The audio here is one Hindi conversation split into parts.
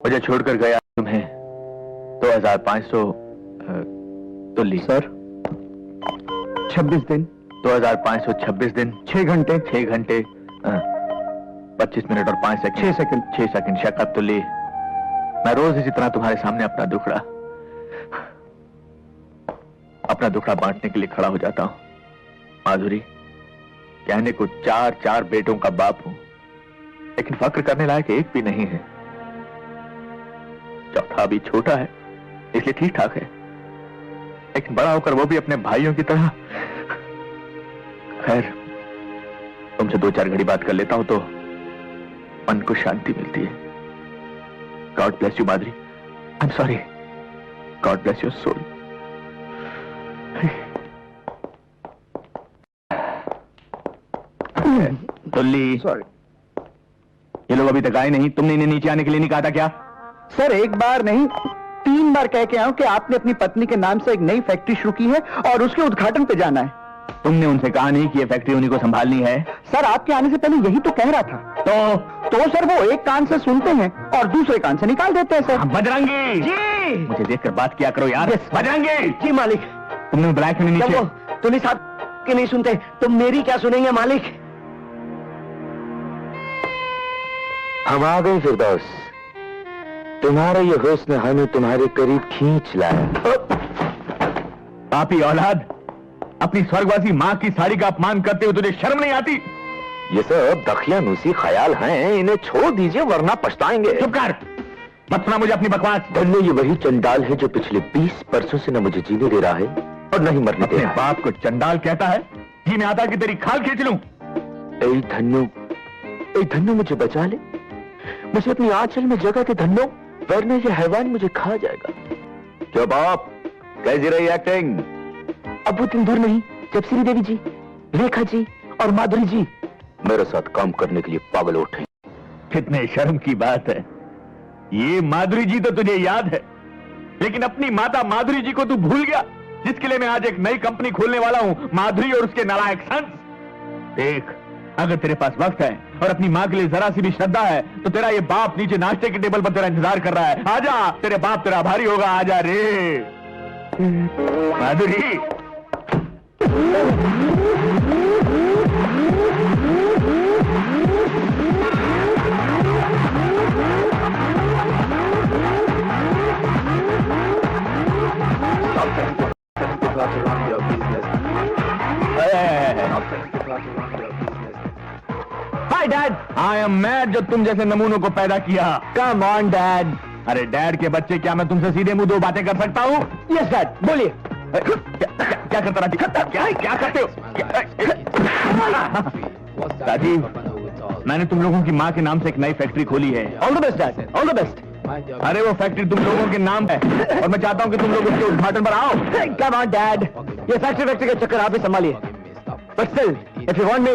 मुझे छोड़कर गया तुम्हें 2500 तुल्ली। सर 26 दिन 2526 दिन 6 घंटे 6 घंटे 25 मिनट और 5 सेकंड 6 सेकंड 6 सेकंड शक्कत तुल्ली। मैं रोज इसी तरह तुम्हारे सामने अपना दुखड़ा बांटने के लिए खड़ा हो जाता हूं। माधुरी, कहने को 4 बेटों का बाप हूं, लेकिन फक्र करने लायक एक भी नहीं है। चौथा भी छोटा है, इसलिए ठीक ठाक है, लेकिन बड़ा होकर वो भी अपने भाइयों की तरह। खैर, तुमसे 2-4 घड़ी बात कर लेता हूं तो मन को शांति मिलती है। God bless you Madhuri. I am sorry. God bless your soul. Tulli, sorry ये लोग अभी तक आए नहीं। तुमने इन्हें नीचे आने के लिए नहीं कहा था क्या? सर, एक बार नहीं 3 बार कह के आया हूं कि आपने अपनी पत्नी के नाम से एक नई फैक्ट्री शुरू की है और उसके उद्घाटन पे जाना है। तुमने उनसे कहा नहीं कि ये फैक्ट्री उन्हीं को संभालनी है? सर, आपके आने से पहले यही तो कह रहा था। तो सर वो एक कान से सुनते हैं और दूसरे कान से निकाल देते हैं। सर बजरंगी जी, मुझे देखकर बात किया करो यार। बजरंगी जी मालिक। तुमने बुलाया क्यों नहीं नीचे? तुल्ली साहब के नहीं सुनते तो मेरी क्या सुनेंगे मालिक? हम आ गए फिरदौस। तुम्हारा ये हुस्न हमें तुम्हारे करीब खींच लाया। पापी औलाद, अपनी स्वर्गवासी माँ की साड़ी का अपमान करते हो तुझे शर्म नहीं आती? ये सब दखियानूसी ख्याल हैं, इन्हें छोड़ दीजिए वरना पछताएंगे। चुप कर, मत सुना मुझे अपनी बकवास। धन्य ये वही चंडाल है जो पिछले 20 वर्षों से न मुझे जीने दे रहा है और न ही मरने दे अपने रहा है। बाप को चंडाल कहता है? जी मैं आता कि तेरी खाल खींच लूं। ए धन्नो मुझे बचा ले, मुझे अपनी आंचल में जगह के धन्नो, वरना ये हैवान मुझे खा जाएगा। क्यों बाप, कैसी रही एक्टिंग? अब वो दिन दूर नहीं जब श्रीदेवी जी, रेखा जी और माधुरी जी मेरे साथ काम करने के लिए पागल उठे। कितने शर्म की बात है। ये माधुरी जी तो तुझे याद है, लेकिन अपनी माता माधुरी जी को तू भूल गया, जिसके लिए मैं आज एक नई कंपनी खोलने वाला हूं, माधुरी और उसके नालायक सन्स। देख, अगर तेरे पास वक्त है और अपनी माँ के लिए जरा सी भी श्रद्धा है तो तेरा ये बाप नीचे नाश्ते के टेबल पर तेरा इंतजार कर रहा है। आजा, तेरे बाप तेरा आभारी होगा। आजा रे Madhuri. Hi dad, I am mad जो तुम जैसे नमूनों को पैदा किया। Come on dad. अरे डैड के बच्चे, क्या मैं तुमसे सीधे मुंह 2 बातें कर सकता हूँ? यस डैड, बोलिए। क्या करता राजी? क्या करते हो? राजीव, मैंने तुम लोगों की माँ के नाम से एक नई फैक्ट्री खोली है। All the best dad, all the best. अरे वो फैक्ट्री तुम लोगों के नाम है और मैं चाहता हूँ कि तुम लोग उसके उद्घाटन पर आओ। कम ऑन डैड, ये फैक्ट्री का चक्कर आप ही संभालिए। But still if you want me,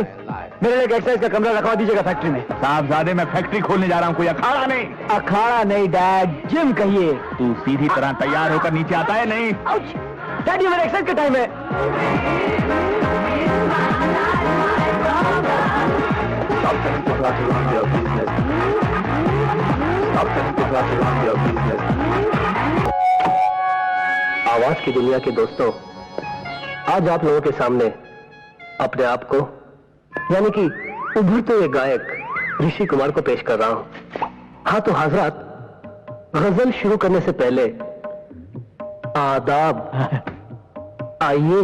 मेरे लिए एक एक्सरसाइज का कमरा रखवा दीजिएगा फैक्ट्री में। साहबजादे, मैं फैक्ट्री खोलने जा रहा हूँ, कोई अखाड़ा नहीं। अखाड़ा नहीं डैड, जिम कहिए। तू सीधी तरह तैयार होकर नीचे आता है? नहीं डैड, ये मेरा एक्सरसाइज का टाइम है। आवाज की दुनिया के दोस्तों, आज आप लोगों के सामने अपने आप को, यानी कि उभरते हुए गायक ऋषि कुमार को पेश कर रहा हूं। हाँ तो हजरात, गजल शुरू करने से पहले आदाब। आइए।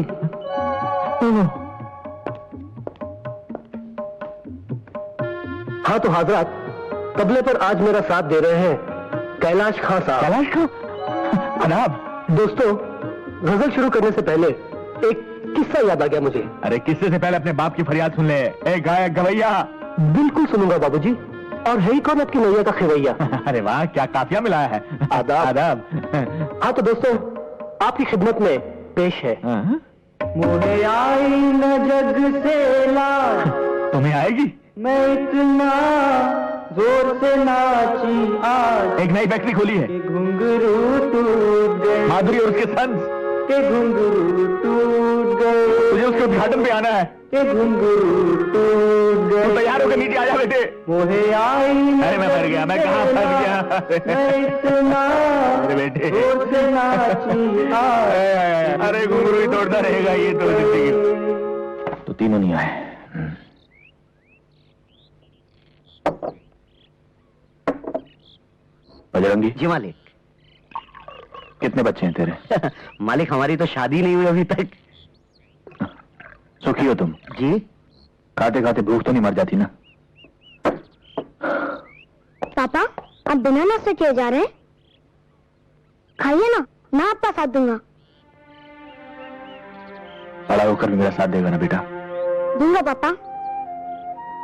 हाँ तो हजरात, तबले पर आज मेरा साथ दे रहे हैं कैलाश खां साहब। कैलाश खां? आदाब। दोस्तों, गजल शुरू करने से पहले एक किस्सा याद आ गया मुझे। अरे किस्से से पहले अपने बाप की फरियाद सुन ले। ए गायक गवैया। बिल्कुल सुनूंगा बाबूजी। और है ही कौन आपकी नैया का खेवैया? अरे वाह, क्या काफिया मिला है। आदाब। आदाब। हाँ तो दोस्तों, आपकी खिदमत में पेश है मुझे आई न जग से ला, तुम्हें आएगी? मैं इतना जोर से नाची आज, एक नई फैक्ट्री खोली है, घुंघरू टूट गए, माधुरी और उसके सन्स। के घुंघरू टूट गए। तुझे उसके उद्घाटन पे आना है। तू तैयार होकर नीचे आ जा बेटे। अरे मैं मर गया, मैं कहाँ फंस गया। अरे बेटे, अरे घुंघरू ही तोड़ता रहेगा ये तो जिंदगी। तो तीनों नहीं आए। बजरंगी जी मालिक। कितने बच्चे हैं तेरे? मालिक हमारी तो शादी नहीं हुई अभी तक। सुखी हो तुम? जी। खाते खाते भूख तो नहीं मर जाती ना? पापा आप बिना नाश्ते किए जा रहे हैं? खाइए ना, मैं आपका साथ दूंगा। बड़ा होकर भी मेरा साथ देगा ना बेटा? दूंगा पापा,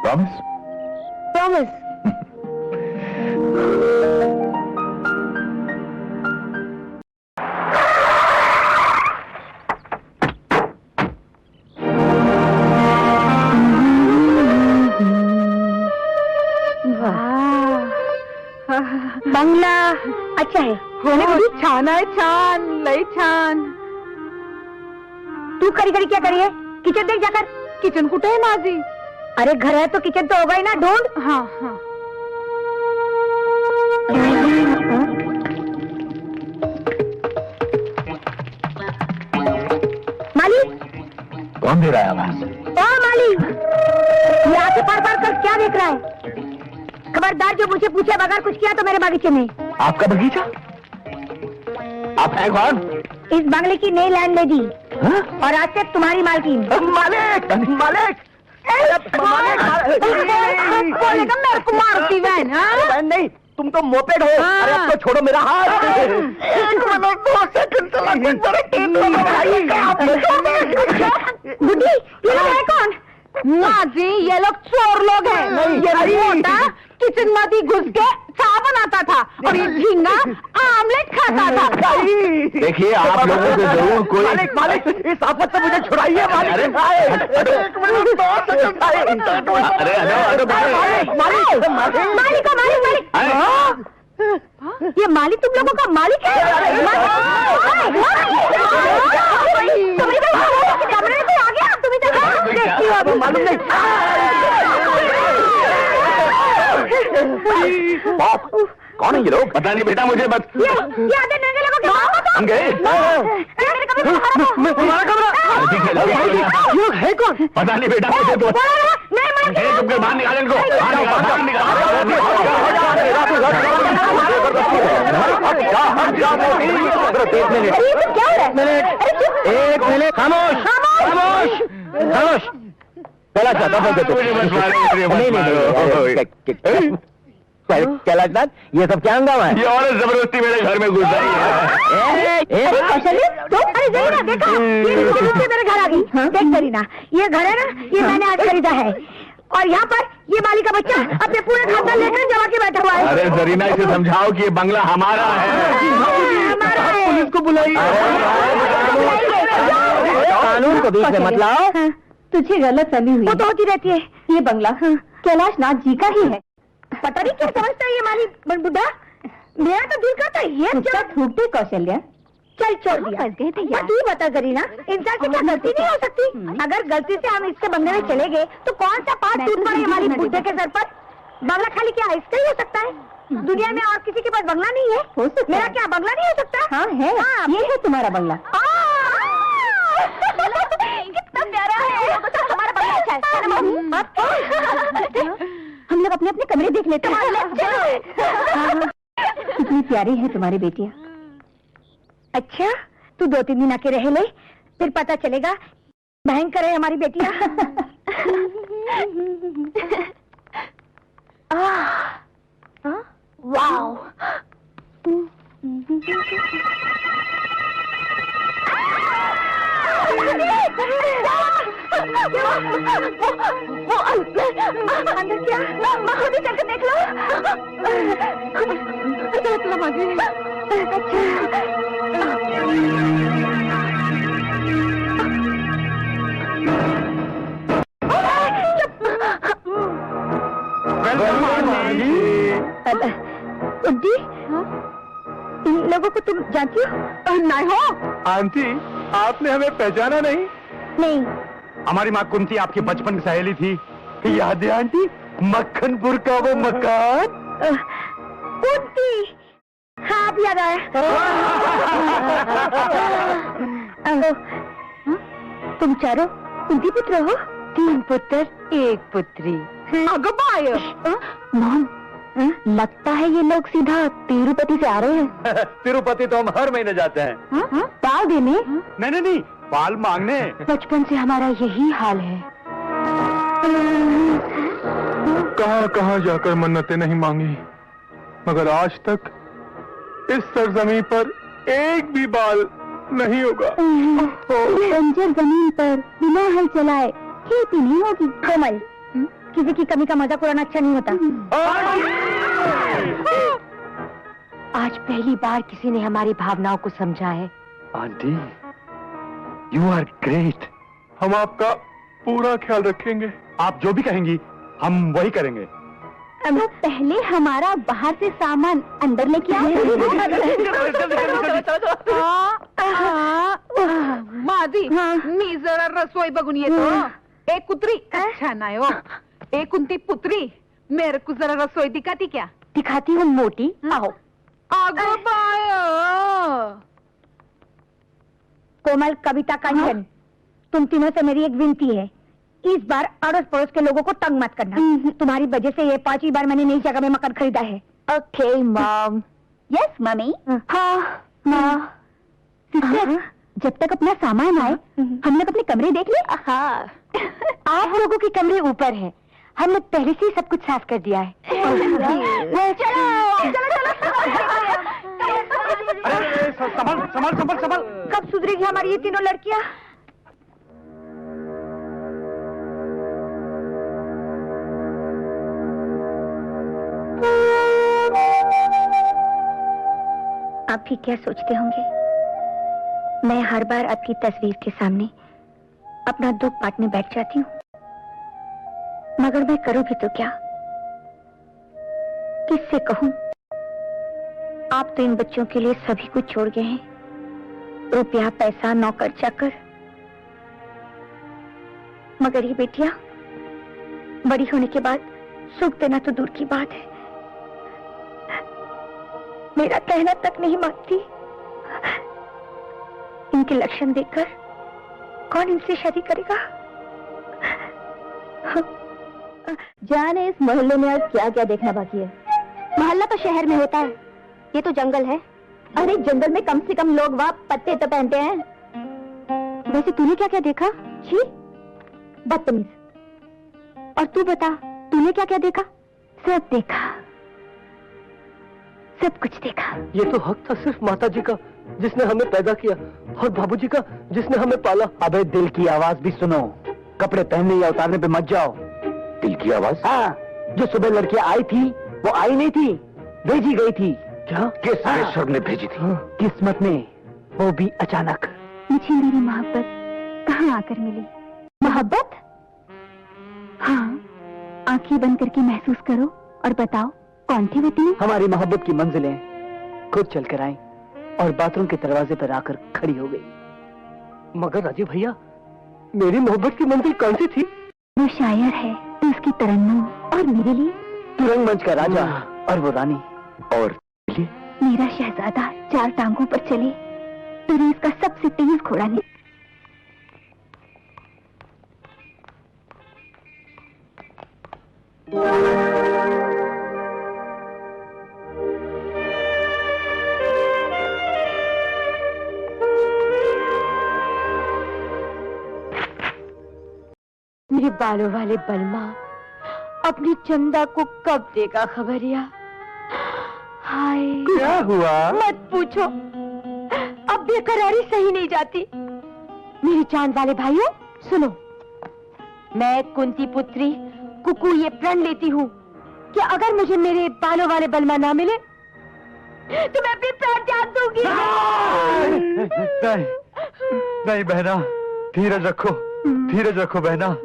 प्रॉमिस? प्रॉमिस। बंगला अच्छा है छान आहे, छान, लई छान. तू करी करी क्या करिए? किचन देख जाकर। किचन कुठे आहे माझी? अरे घर है तो किचन तो होगा ही ना, ढूंढ। हाँ हाँ. माली, कौन दे रहा है आवाज? ओ माली, ये आके पार पार कर क्या देख रहा है? खबरदार जो मुझे पूछे बगैर कुछ किया तो मेरे बागीचे में। आपका बगीचा? आप हैं कौन? इस बंगले की नई लैंड लेडी हाँ? और आज से तुम्हारी मालकिन। मालिक, मालिक, मेरे को मारती बहन. हाँ? नहीं, तुम तो मोपेड हो. अरे अब तो छोड़ो मेरा हाथ. बुद्धि, ये लोग है कौन? माझी ये लोग चोर लोग हैं. ये मोटा किचन मध्ये घुस के चाय बनाता था और ये झींगा आमलेट खाता था. देखिए आप लोगों को जरूर कोई मालिक, मालिक, इस आफत से मुझे छुड़ाइए. मालिक, अरे मालिक, ये माली तुम लोगों का मालिक है? कमरे में आ गया तुम इधर. मालूम नहीं. बाप, कौन है ये लोग? पता नहीं बेटा मुझे बस. ये आधे नंगे लोगों के बाप हम गए? तुम्हारा कमरा. ये है कौन? पता नहीं बेटा मुझे तो. बाहर निकाल इनको. एक मिनट. खामोश, खामोश, खामोश. चला चाहता कैलाशनाथ, ये सब क्या हंगामा है? ये औरत जबरदस्ती मेरे घर में घुस आई है. अरे जरीना देखा, ये नीचे मेरे घर आ गई. देख जरीना, ये घर है ना, ये मैंने आज खरीदा है और यहाँ पर ये माली का बच्चा अपने पूरे खानदान लेकर जमा के बैठा हुआ है. अरे जरीना इसे समझाओ कि ये बंगला हमारा है. हमारा है. पुलिस को बुलाइए. कानून को बीच में मत लाओ. तुझे गलत फहमी हुई. वो तो होती रहती है. ये बंगला कैलाशनाथ जी का ही है. पता नहीं क्या समझता है ये माली बुढ़ा. मेरा तो दिल करता है ये उसका थूक दे कौशल्या. चल छोड़ दिया. फंस गए थे यार. तू बता करीना, इंसान से क्या गलती नहीं हो सकती? अगर गलती से हम इसके बंगले में चले गए तो कौन सा पाप टूट पड़े हमारी बुढ़े के सर पर? बंगला खाली क्या इसका ही हो सकता है? दुनिया में और किसी के पास बंगला नहीं है? हो सकता मेरा है. क्या बंगला नहीं हो सकता? हाँ है. ये है तुम्हारा बंगला. कितना प्यारा है. हमारा बंगला अच्छा है. हम लोग अपने अपने कमरे देख लेते हैं. कितनी प्यारी है तुम्हारी बेटियाँ. अच्छा, तू 2-3 दिन आके रह ले, फिर पता चलेगा भयंकर है हमारी बेटियाँ. वाओ. अंदर क्या? खुद ही चलकर देख लो. उड्डी, इन लोगों को तुम जानती हो? नहीं हो. आंटी, आपने हमें पहचाना नहीं? नहीं, हमारी माँ कुंती आपकी बचपन की सहेली थी, याद है आंटी? मक्खनपुर का वो मकान। कुंती, हाँ अब याद आया। तुम चारों कुंती पुत्र हो? 3 पुत्र 1 पुत्री। अगं बाय, मॉम, लगता है ये लोग सीधा तिरुपति से आ रहे हैं। तिरुपति तो हम हर महीने जाते हैं। पाव देने? नहीं, बाल मांगने। बचपन से हमारा यही हाल है। कहाँ कहाँ जाकर मन्नतें नहीं मांगी, मगर आज तक इस सरजमीन पर एक भी बाल नहीं होगा। बंजर जमीन पर बिना हल चलाए खेती नहीं होगी। कोमल, किसी की कमी का मजाक उड़ाना अच्छा नहीं होता। आज पहली बार किसी ने हमारी भावनाओं को समझा है। Aunty, you are great. हम आपका पूरा ख्याल रखेंगे। आप जो भी कहेंगी हम वही करेंगे। तो पहले हमारा बाहर से सामान अंदर लेके आओ। माझी मी जरा रसोई बघून येतो. एक कुत्री अच्छा नाही हो. एक कुंती पुत्री, मेरे को जरा रसोई दिखाती क्या? दिखाती हूँ मोटी, आओ। अगं बाय, कोमल, कविता, कंचन, तुम तीनों से मेरी एक विनती है, इस बार अड़ोस पड़ोस के लोगों को तंग मत करना। तुम्हारी वजह से ये 5वीं बार मैंने नई जगह में मकान खरीदा है। Okay mom. Yes mummy. हाँ माँ। सिस्टर, जब तक अपना सामान आए हम लोग अपने कमरे देख ले। हाँ। आप लोगों के कमरे ऊपर है, हमने पहले से ही सब कुछ साफ कर दिया है। चलो संभल। कब सुधरेगी हमारी ये तीनों लड़कियां? आप भी क्या सोचते होंगे, मैं हर बार आपकी तस्वीर के सामने अपना दुख बांटने बैठ जाती हूँ, मगर मैं करूँ भी तो क्या, किससे कहूँ? आप तो इन बच्चों के लिए सभी कुछ छोड़ गए हैं, रुपया, पैसा, नौकर चाकर, मगर ये बेटियां बड़ी होने के बाद सुख देना तो दूर की बात है, मेरा कहना तक नहीं मानती। इनके लक्षण देखकर कौन इनसे शादी करेगा? जाने इस मोहल्ले में आज क्या क्या देखना बाकी है। मोहल्ला तो शहर में होता है, ये तो जंगल है। अरे जंगल में कम से कम लोग वहाँ पत्ते तो पहनते हैं। वैसे तूने क्या क्या देखा? छी, बदतमीज। और तू बता, तूने क्या क्या देखा? सब देखा, सब कुछ देखा। ये तो हक था सिर्फ माता जी का जिसने हमें पैदा किया, और बाबूजी का जिसने हमें पाला। अबे दिल की आवाज भी सुनो, कपड़े पहनने या उतारने पे मत जाओ। दिल की आवाज? हाँ, जो सुबह लड़कियां आई थी वो आई नहीं थी, भेजी गई थी। क्या? किस ईश्वर ने भेजी थी? किस्मत ने, वो भी अचानक। मुझे मेरी मोहब्बत कहाँ आकर मिली? मोहब्बत? हाँ, आंखें बंद करके महसूस करो और बताओ कौन थी वो तीन? हमारी मोहब्बत की मंजिलें खुद चलकर आई और बाथरूम के दरवाजे पर आकर खड़ी हो गई। मगर राजीव भैया, मेरी मोहब्बत की मंजिल कौन सी थी? वो शायर है तो उसकी तरन्नुम, और मेरे लिए तू रंगमंच का राजा और वो रानी। और मेरा शहजादा 4 टांगों पर चले तो रेस का सबसे तेज घोड़ा नहीं। मेरे बालों वाले बलमा अपनी चंदा को कब देगा खबरिया? हाय, क्या हुआ? मत पूछो, अब बेकरारी सही नहीं जाती। मेरे चांद वाले भाइयों सुनो, मैं कुंती पुत्री कुकू ये प्रण लेती हूँ कि अगर मुझे मेरे बालों वाले बलमा ना मिले तो मैं अपनी प्राण त्याग दूंगी। नहीं बहना, धीरज रखो बहना।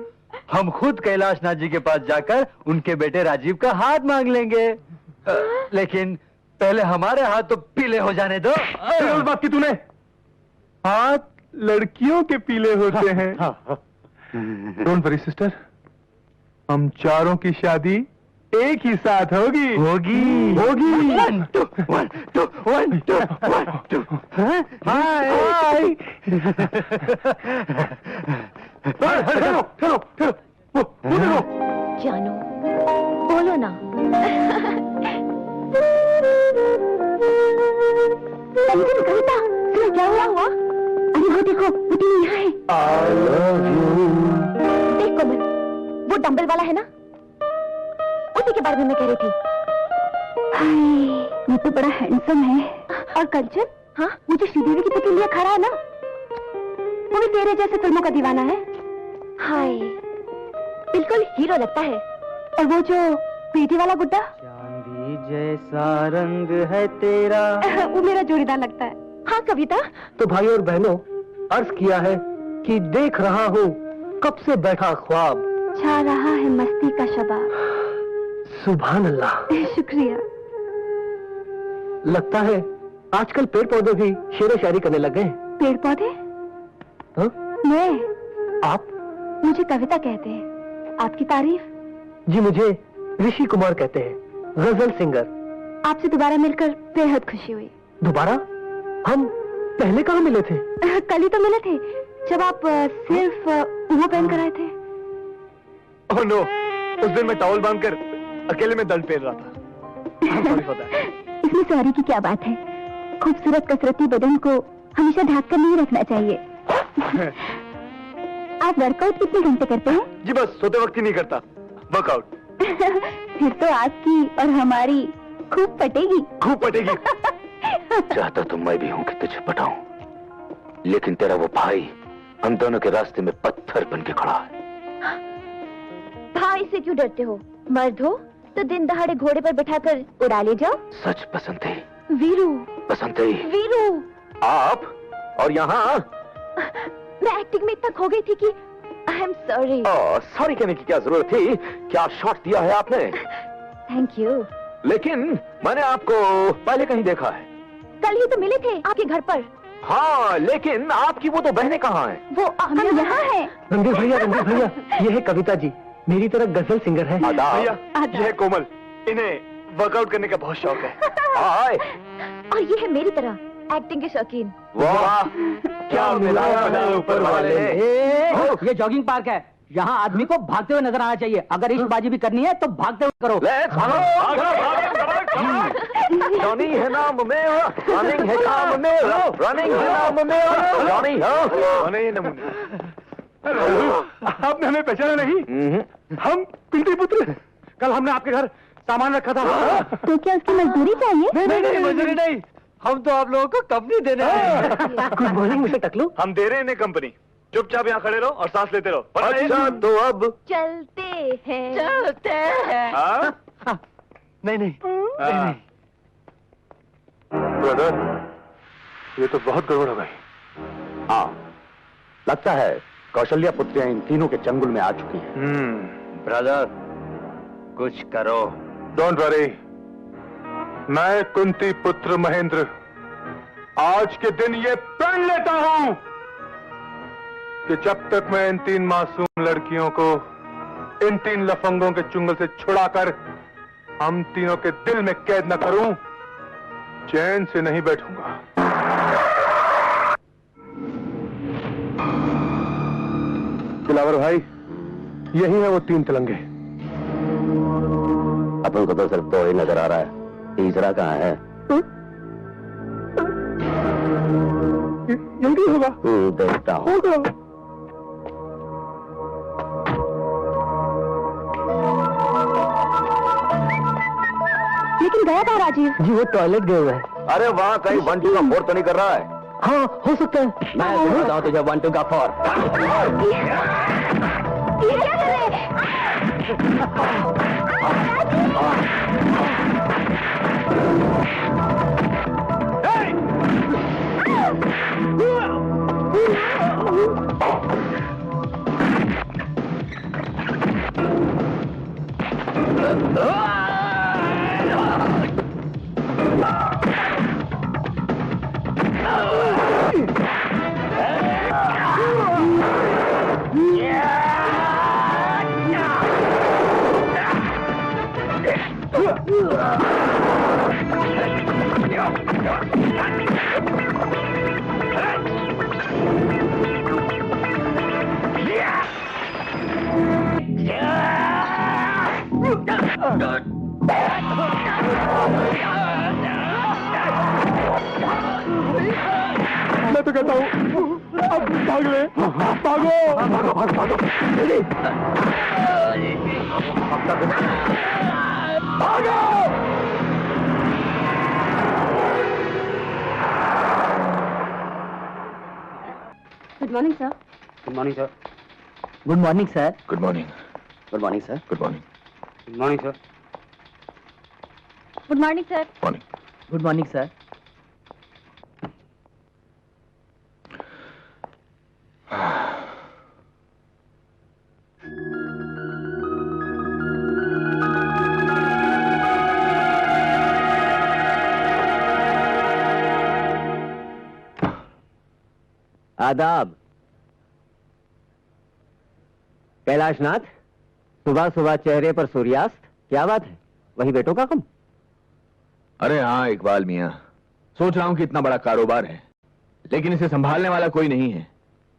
हम खुद कैलाशनाथ जी के पास जाकर उनके बेटे राजीव का हाथ मांग लेंगे, लेकिन पहले हमारे हाथ तो पीले हो जाने दो। बात की तूने? हाथ लड़कियों के पीले होते हैं, डोंट वरी सिस्टर, हम चारों की शादी एक ही साथ होगी। होगी होगी। 1 2 1 2 1 2 1 2। हाय। जानू बोलो ना। कविता क्या हुआ? अरे वो देखो वो यहाँ है। देख कोमल, वो डंबल वाला है ना, उसी के बारे में मैं कह रही थी। हाय, ये तो बड़ा हैंडसम है। और कंचन, हाँ वो जो श्रीदेवी की पुतली लिए खड़ा है ना, वो भी तेरे जैसे फिल्मों का दीवाना है। हाय, बिल्कुल हीरो लगता है। और वो जो पेटी वाला गुड्डा, चांदी जैसा रंग है तेरा, वो मेरा जोड़ीदार लगता है। हाँ कविता। तो भाई और बहनों, अर्ज किया है कि देख रहा हूँ कब से बैठा ख्वाब, छा रहा है मस्ती का शबाब। सुभान अल्लाह। शुक्रिया। लगता है आजकल पेड़ पौधे भी शेर शायरी करने लग गए। पेड़ पौधे? हाँ? मैं? आप? मुझे कविता कहते हैं। आपकी तारीफ? जी मुझे ऋषि कुमार कहते हैं, गजल सिंगर। आपसे दोबारा मिलकर बेहद खुशी हुई। दोबारा? हम पहले कहाँ मिले थे? कल ही तो मिले थे, जब आप सिर्फ वो पहन कर आए थे। ओह नो, उस दिन मैं टॉवल बांधकर अकेले में दंड पेल रहा था। Sorry for that. इसमें सॉरी की क्या बात है? खूबसूरत कसरती बदन को हमेशा ढक कर नहीं रखना चाहिए। आप वर्कआउट कितने घंटे करते हैं? जी बस सोते वक्त ही नहीं करता वर्कआउट। फिर तो आपकी और हमारी खूब पटेगी। खूब पटेगी। चाहता तो मैं भी हूं कि तुझे पटाऊं, लेकिन तेरा वो भाई हम दोनों के रास्ते में पत्थर बन के खड़ा है। भाई से क्यों डरते हो? मर्द हो तो दिन दहाड़े घोड़े पर बिठाकर उड़ा ले जाओ। सच पसंद थी वीरू। पसंद थी। वीरू, आप और यहाँ मैं एक्टिंग में इतना खो गई थी कि आई एम सॉरी। सॉरी कहने की क्या जरूरत थी? क्या शॉट दिया है आपने? Thank you. लेकिन मैंने आपको पहले कहीं देखा है। कल ही तो मिले थे आपके घर पर। हाँ, लेकिन आपकी वो तो बहनें कहाँ हैं? वो हम यहाँ हैं। रणधीर भैया, ये है कविता जी, मेरी तरह गजल सिंगर है। भैया, ये है कोमल, इन्हें वर्कआउट करने का बहुत शौक है। हाय। और ये है मेरी तरह एक्टिंग के शौकीन। वाह, क्या मिलाया है ऊपर वाले ने। ये जॉगिंग पार्क है, यहाँ आदमी को भागते हुए नजर आना चाहिए। अगर इश्कबाजी भी करनी है तो भागते हुए करो। जॉनी है नाम मेरा, रनिंग है काम मेरा, रनिंग है नाम मेरा, जॉनी है नमूने। आपने हमें पहचाना नहीं? हम कुंती पुत्र। कल हमने आपके घर सामान रखा था। तो क्या उसकी मजदूरी चाहिए? नहीं मजदूरी नहीं, हम तो आप लोगों को कंपनी देने आए। गुड मॉर्निंग मिस्टर टकलू। हम दे रहे हैं इन्हें कंपनी। चुपचाप यहाँ खड़े रहो और सांस लेते रहो। अच्छा तो अब चलते हैं। हाँ? नहीं ब्रदर, ये तो बहुत गड़बड़ हो गई। हाँ, लगता है कौशल्या पुत्रियां इन तीनों के चंगुल में आ चुकी हैं। ब्रदर, कुछ करो। डोंट वरी, मैं कुंती पुत्र महेंद्र आज के दिन ये प्रण लेता हूं कि जब तक मैं इन 3 मासूम लड़कियों को इन 3 लफंगों के चुंगल से छुड़ाकर हम तीनों के दिल में कैद न करूं, चैन से नहीं बैठूंगा। दिलावर भाई, यही है वो 3 तिलंगे। अपन को तो सिर्फ 2 ही नजर आ रहा है, तीसरा कहाँ है? यही होगा। देखता हूँ। लेकिन गया था राजीव? जी वो टॉयलेट गए हुए हैं। अरे वहाँ कहीं बंटी का फोर तो नहीं कर रहा है? हाँ हो सकता है। मैं बताऊँ तुझे 1 2 का फोर। ये क्या कर रहे हैं? Yeah! मैं तो कहता हूँ अब भाग ले, भागो भागो भागो भागो भागो। Good morning sir. Good morning sir. Good morning sir. Good morning. Good morning sir. Good morning. Good morning sir. Good morning sir. Morning. Good morning sir. आदाब। कैलाशनाथ, सुबह सुबह चेहरे पर सूर्यास्त, क्या बात है? वही बेटों का कम? अरे हाँ इकबाल मियां, सोच रहा हूं कि इतना बड़ा कारोबार है लेकिन इसे संभालने वाला कोई नहीं है।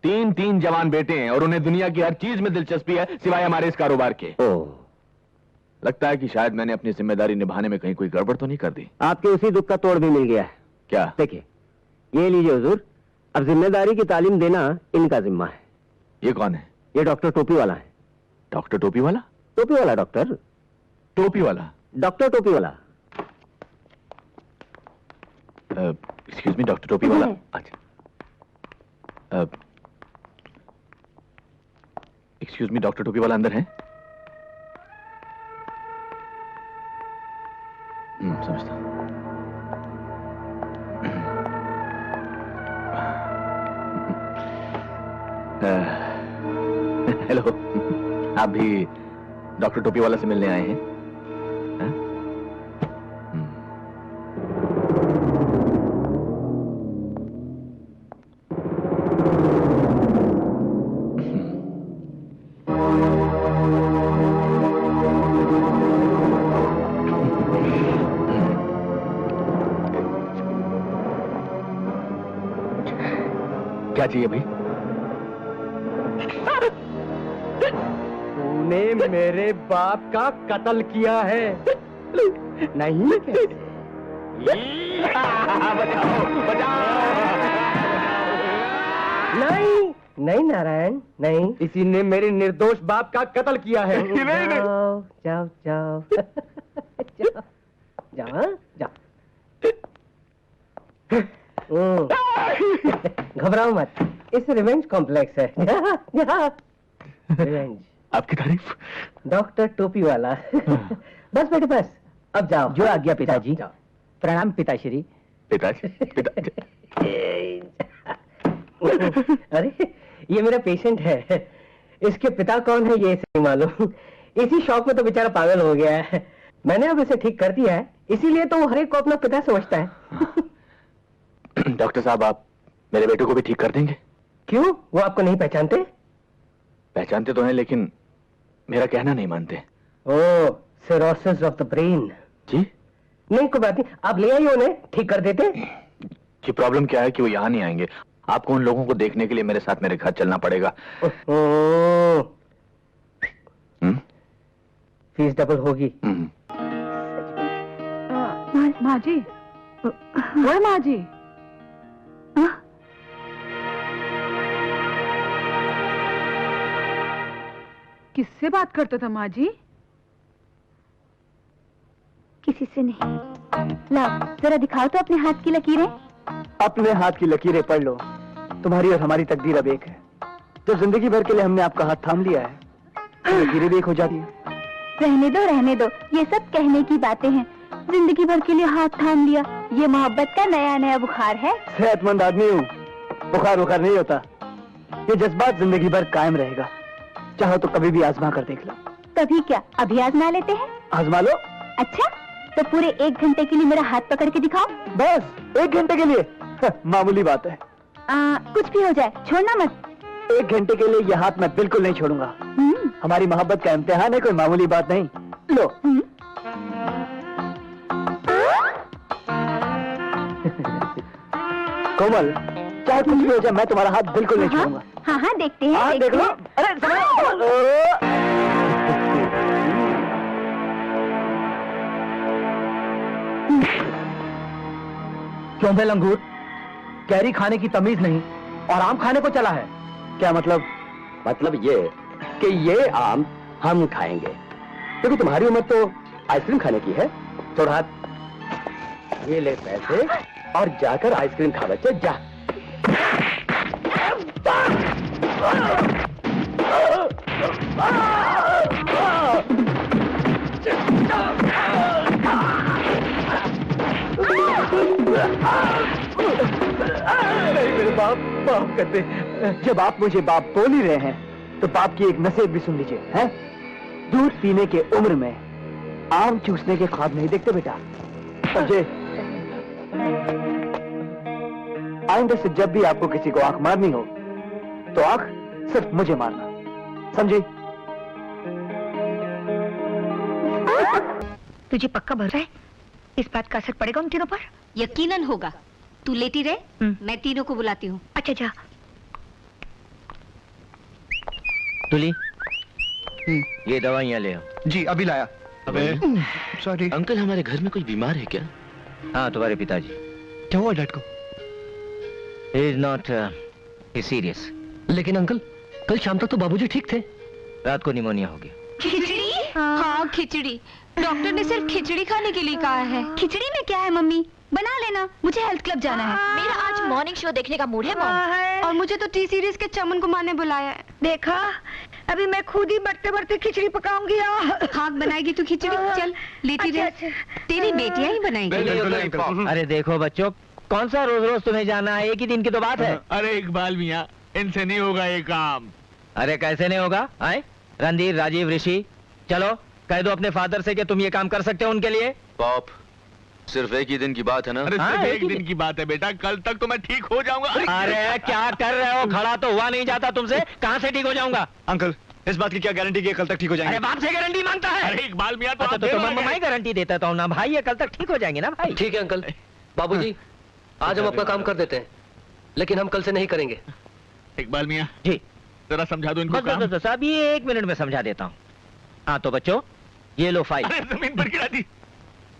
3 जवान बेटे हैं और उन्हें दुनिया की हर चीज में दिलचस्पी है सिवाय हमारे इस कारोबार के। लगता है कि शायद मैंने अपनी जिम्मेदारी निभाने में कहीं कोई गड़बड़ तो नहीं कर दी। आपके उसी दुख का तोड़ भी मिल गया है। क्या? देखिए, ये लीजिए हुजूर, अब जिम्मेदारी की तालीम देना इनका जिम्मा है। ये कौन है? ये डॉक्टर टोपी वाला है। डॉक्टर टोपी वाला? टोपी वाला डॉक्टर। टोपी वाला? डॉक्टर टोपी वाला। एक्सक्यूज मी, डॉक्टर टोपी वाला? अच्छा। एक्सक्यूज मी, डॉक्टर टोपी वाला अंदर है? समझता। हेलो, आप भी डॉक्टर टोपी वाला से मिलने आए हैं? हाँ? क्या चाहिए भाई? तूने मेरे बाप का कत्ल किया है नहीं? बचाओ बचाओ। नहीं नहीं नारायण, नहीं, इसी ने मेरे निर्दोष बाप का कत्ल किया है। जाओ जाओ जाओ जाओ जाओ जाओ। घबराओ मत, इस रिवेंज कॉम्प्लेक्स है। रिवेंज। आपकी तारीफ। डॉक्टर टोपी वाला। बस बेटे बस, अब जाओ। जो आ गया पिताजी। प्रणाम पिताश्री। पिताजी? अरे ये मेरा पेशेंट है, इसके पिता कौन है ये इसे नहीं मालूम। इसी शौक में तो बेचारा पागल हो गया है। मैंने अब इसे ठीक कर दिया है, इसीलिए तो वो हर एक को अपना पिता समझता है। डॉक्टर साहब, आप मेरे बेटे को भी ठीक कर देंगे? क्यों, वो आपको नहीं पहचानते? पहचानते तो हैं लेकिन मेरा कहना नहीं मानते। ओह, सिरोसिस ऑफ द ब्रेन। जी? नहीं कोई बात नहीं, आप ले आइए, उन्हें ठीक कर देते। जी, प्रॉब्लम क्या है कि वो यहाँ नहीं आएंगे। आपको उन लोगों को देखने के लिए मेरे साथ मेरे घर चलना पड़ेगा। फीस डबल होगी। माँ जी, ओए माँ जी, किससे बात करता था माँ जी? किसी से नहीं। लाओ जरा दिखाओ तो अपने हाथ की लकीरें। अपने हाथ की लकीरें पढ़ लो, तुम्हारी और हमारी तकदीर अब एक है। जब जिंदगी भर के लिए हमने आपका हाथ थाम लिया है, तो लकीरें भी एक हो जाती है। रहने दो, ये सब कहने की बातें हैं। जिंदगी भर के लिए हाथ थाम लिया, ये मोहब्बत का नया नया बुखार है। सेहतमंद आदमी हूँ, बुखार नहीं होता। ये जज्बात जिंदगी भर कायम रहेगा। चाहो तो कभी भी आजमा कर देख लो। कभी क्या, अभी आजमा लेते हैं। आजमा लो। अच्छा, तो पूरे 1 घंटे के लिए मेरा हाथ पकड़ के दिखाओ। बस 1 घंटे के लिए? मामूली बात है। कुछ भी हो जाए, छोड़ना मत। 1 घंटे के लिए यह हाथ मैं बिल्कुल नहीं छोड़ूंगा। हमारी मोहब्बत का इम्तिहान है, कोई मामूली बात नहीं। लो। कोमल, चाहे कुछ भी हो जाए, मैं तुम्हारा हाथ बिल्कुल नहीं छोड़ूंगा। हाँ हाँ, देखते हैं। हाँ, देख लो। अरे क्यों बे लंगूर, कैरी खाने की तमीज नहीं और आम खाने को चला है? क्या मतलब? मतलब ये कि ये आम हम खाएंगे, क्योंकि तुम्हारी उम्र तो आइसक्रीम खाने की है। छोड़ हाथ, ये ले पैसे और जाकर आइसक्रीम खा बच्चे, जा। मेरे बाप, माफ करते। जब आप मुझे बाप बोल ही रहे हैं तो बाप की एक नसीहत भी सुन लीजिए, हैं? दूध पीने के उम्र में आम चूसने के ख्वाब नहीं देखते बेटा। समझे? आइंदा से जब भी आपको किसी को आंख मारनी हो तो आंख सिर्फ मुझे मारना, समझी? तुझे पक्का भरोसा है इस बात का असर पड़ेगा उन तीनों पर? यकीनन होगा। तू लेटी रहे, मैं तीनों को बुलाती हूँ। अच्छा जा। तुली, ये दवाइयाँ ले आओ। जी अभी लाया। अबे सॉरी अंकल, हमारे घर में कोई बीमार है क्या? हाँ, तुम्हारे पिताजी। क्या हुआ डैड को? Is not serious. लेकिन अंकल, कल शाम तक तो बाबूजी ठीक थे। रात को निमोनिया हो गया। खिचड़ी? हाँ खिचड़ी। डॉक्टर ने सिर्फ खिचड़ी खाने के लिए कहा है। खिचड़ी में क्या है मम्मी? बना लेना, मुझे हेल्थ क्लब जाना है। मेरा आज मॉर्निंग शो देखने का मूड है मॉम। और मुझे तो टी सीरीज के चमन को मारने बुलाया है। देखा, अभी मैं खुद ही बढ़ते बढ़ते खिचड़ी पकाऊंगी। खाक बनाएगी तू खिचड़ी? चल लेती रह। तेरी बेटियां ही बनाएंगी। अरे देखो बच्चों, कौन सा रोज रोज तुम्हें जाना है? एक ही दिन की तो बात है। अरे इकबाल मियाँ, इनसे नहीं होगा ये काम। अरे कैसे नहीं होगा? आए रणधीर, राजीव, ऋषि, चलो कह दो अपने फादर से कि तुम ये काम कर सकते हो उनके लिए। पाप, सिर्फ एक ही दिन की बात है ना? अरे हाँ, सिर्फ एक एक ही दिन की बात है बेटा, कल तक तो मैं ठीक हो जाऊंगा। अरे क्या कर रहे हो? खड़ा तो हुआ नहीं जाता तुमसे, कहाँ से ठीक हो जाऊंगा? अंकल, इस बात की क्या गारंटी कि कल तक ठीक हो अरे जाएंगे? बाप से गारंटी मांगता है? अरे इकबाल मियाँ, तो अच्छा, आप तो देर हो मैं गए। गारंटी देता हूँ ना भाई, ये कल तक ठीक हो जाएंगे ना भाई। ठीक है अंकल। बाबूजी, आज हम अपना काम कर देते हैं, लेकिन हम कल से नहीं करेंगे। इकबाल मियाँ, जी जरा समझा दो इनको काम। बस अभी 1 मिनट में समझा देता हूँ। हाँ तो बच्चों, ये लो फाइल। अरे जमीन पर गिरा दी।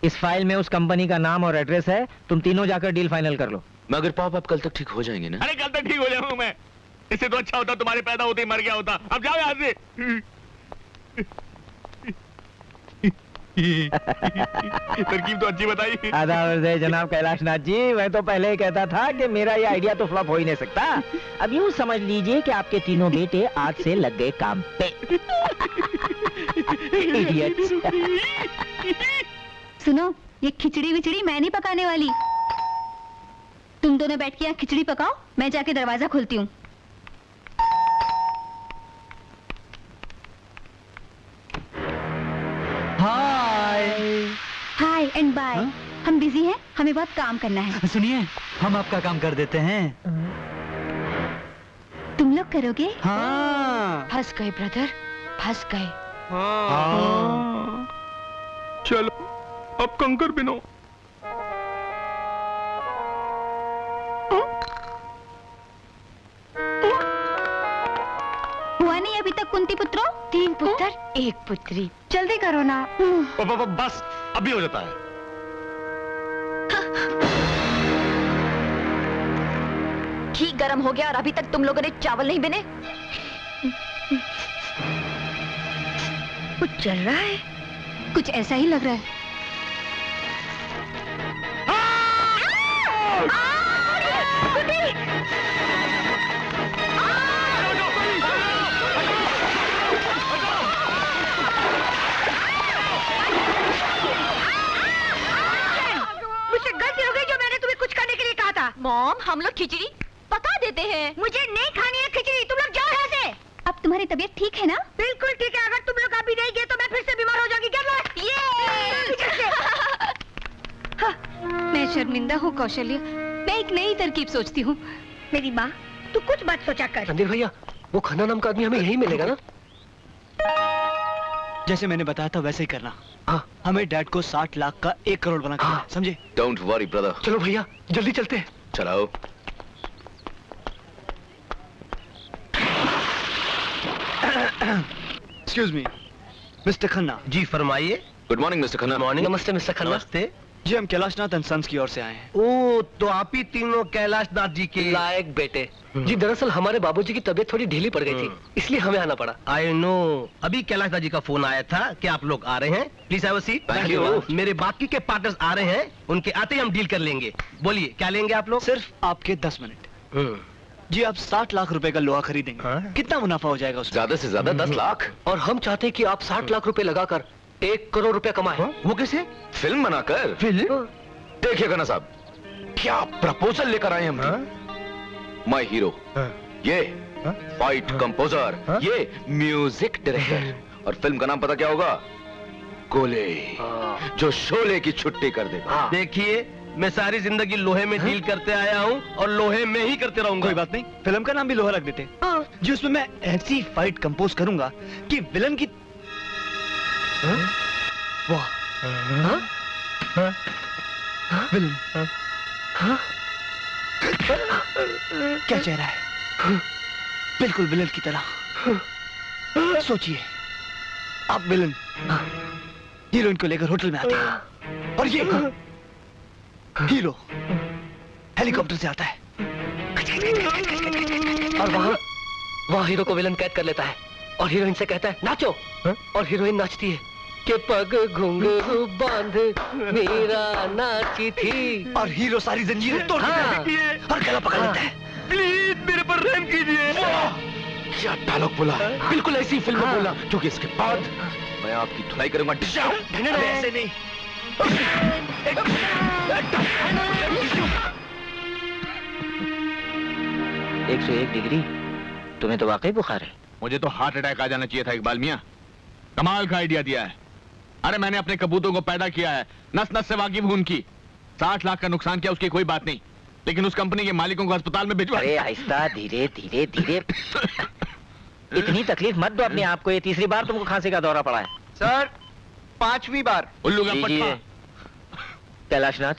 इस फाइल में उस कंपनी का नाम और एड्रेस है, तुम तीनों जाकर डील फाइनल कर लो। मगर पाप, आप कल तक ठीक हो जाएंगे ना? अरे कल तक ठीक हो जाऊंगा मैं। इससे तो अच्छा होता तुम्हारे पैदा होते ही मर गया होता। अब जाओ यहाँ से। तरकीब तो अच्छी बताई। आदाब जनाब कैलाशनाथ जी, मैं तो पहले ही कहता था कि मेरा ये आइडिया तो फ्लॉप हो ही नहीं सकता। अब यूं समझ लीजिए कि आपके तीनों बेटे आज से लग गए काम पे। Idiots। सुनो, ये खिचड़ी विचड़ी मैं नहीं पकाने वाली। तुम दोनों बैठ के यहाँ खिचड़ी पकाओ, मैं जाके दरवाजा खोलती हूँ। हाय एंड बाय। हम बिजी हैं, हमें बहुत काम करना है। सुनिए, हम आपका काम कर देते हैं। तुम लोग करोगे? हाँ। फंस गए ब्रदर, फंस गए। चलो अब कंकर बिनो। हुआ नहीं अभी तक कुंती पुत्रों? 3 पुत्र 1 पुत्री। जल्दी करो ना। बस अभी हो जाता है। घी गर्म हो गया और अभी तक तुम लोगों ने चावल नहीं बने? कुछ चल रहा है। कुछ ऐसा ही लग रहा है। मुझसे गलती हो गई जो मैंने तुम्हें कुछ करने के लिए कहा था। मॉम, हम लोग खिचड़ी पका देते हैं। मुझे नहीं खानी है खिचड़ी, तुम लोग जाओ यहाँ से। अब तुम्हारी तबीयत ठीक है ना? बिल्कुल ठीक है। अगर तुम लोग अभी नहीं गए तो मैं फिर से बीमार हो जाऊंगी। मैं शर्मिंदा हूँ कौशल्य, मैं एक नई तरकीब सोचती हूँ। मेरी माँ, तू कुछ बात सोचा कर। रणधीर भैया, वो खन्ना नाम का आदमी हमें यहीं मिलेगा ना? जैसे मैंने बताया था वैसे ही करना। हमें डैड को 60 लाख का 1 करोड़ बना के समझे? Don't worry brother. चलो भैया जल्दी चलते हैं। चलाओ। Excuse me mister Khanna. जी फरमाइए। Good morning mister Khanna. Morning. नमस्ते मिस्टर खन्ना। नमस्ते जी, हम कैलाशनाथ एंड सन्स की ओर से आए हैं। ओ तो आप ही तीनों कैलाशनाथ जी के लायक बेटे। जी दरअसल हमारे बाबूजी की तबीयत थोड़ी ढीली पड़ गई थी, इसलिए हमें आना पड़ा। आई नो, अभी कैलाशनाथ जी का फोन आया था कि आप लोग आ रहे हैं। Please have a seat. Thank you. मेरे बाकी के पार्टनर्स आ रहे हैं, उनके आते ही हम डील कर लेंगे। बोलिए क्या लेंगे आप लोग? सिर्फ आपके 10 मिनट। जी आप 60 लाख रुपए का लोहा खरीदेंगे, कितना मुनाफा हो जाएगा उसमें? ज्यादा से ज्यादा 10 लाख। और हम चाहते हैं कि आप 60 लाख रुपए लगाकर 1 करोड़ रुपए कमाएं। वो कैसे? फिल्म बनाकर। फिल्म? देखिए खन्ना साहब, क्या प्रपोजल लेकर आए हम। माय हीरो, ये फाइट कंपोजर, ये म्यूजिक डायरेक्टर, और फिल्म का नाम पता क्या होगा? गोले, जो शोले की छुट्टी कर दे। देखिए मैं सारी जिंदगी लोहे में डील करते आया हूँ और लोहे में ही करते रहूंगा। कोई बात नहीं, फिल्म का नाम भी लोहा रख देते। जी उसमें मैं ऐसी फाइट कंपोज करूंगा कि विलन की वाह विलन क्या चेहरा है, बिल्कुल विलन की तरह। सोचिए आप विलन हीरोइन को लेकर होटल में आते हैं और ये हीरो हेलीकॉप्टर से आता है और वहाँ हीरो को विलन कैद कर लेता है और हीरोइन से कहता है नाचो, और हीरोइन नाचती है कि पग घुंघरू बांध मेरा नाची थी, और हीरो सारी जंजीरें तोड़ देती है और गला पकड़ लेता है। प्लीज मेरे पर रहम कीजिए। क्या डायलॉग बोला, बिल्कुल ऐसी फिल्म में बोला, क्योंकि इसके बाद मैं आपकी धुलाई करूंगा। ऐसे नहीं। 101 डिग्री, तुम्हें तो वाकई बुखार है। मुझे तो हार्ट अटैक आ जाना चाहिए था इकबाल मियां। कमाल का आइडिया दिया है। अरे मैंने अपने कबूतरों को पैदा किया है, नस नस से वाकिफ हूं उनकी। 60 लाख का नुकसान किया उसकी कोई बात नहीं, लेकिन उस कंपनी के मालिकों को अस्पताल में भिजवा। अरे आहिस्ता, धीरे धीरे धीरे। इतनी तकलीफ मत दो अपने आप को, ये तीसरी बार तुमको खांसी का दौरा पड़ा है। सर 5वीं बार। उल्लू का लीजिए। पट्टा। कैलाशनाथ,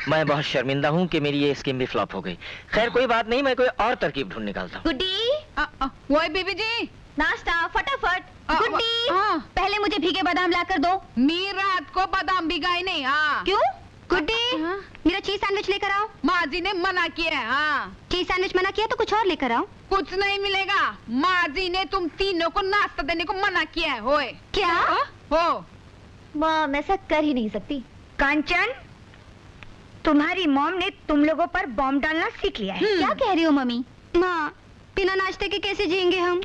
मैं बहुत शर्मिंदा हूँ कि मेरी ये स्कीम भी फ्लॉप हो गई। खैर कोई बात नहीं, मैं कोई और तरकीब ढूंढ निकालता हूँ। गुड्डी, वो है बीबी जी, नाश्ता फटाफट। गुड्डी, पहले मुझे भीगे बादाम ला कर दो। मी रात को बादाम भिगाई नहीं। हाँ क्यों? गुड्डी, मेरा चीज सैंडविच लेकर आओ। माँ जी ने मना किया है। हाँ चीज सैंडविच मना किया तो कुछ और लेकर आओ। कुछ नहीं मिलेगा, माँ जी ने तुम तीनों को नाश्ता देने को मना किया है। होए क्या? हो मॉम ऐसा कर ही नहीं सकती। कांचन, तुम्हारी मॉम ने तुम लोगों पर बॉम्ब डालना सीख लिया है। क्या कह रही हो मम्मी? माँ, बिना नाश्ते के कैसे जिएंगे हम?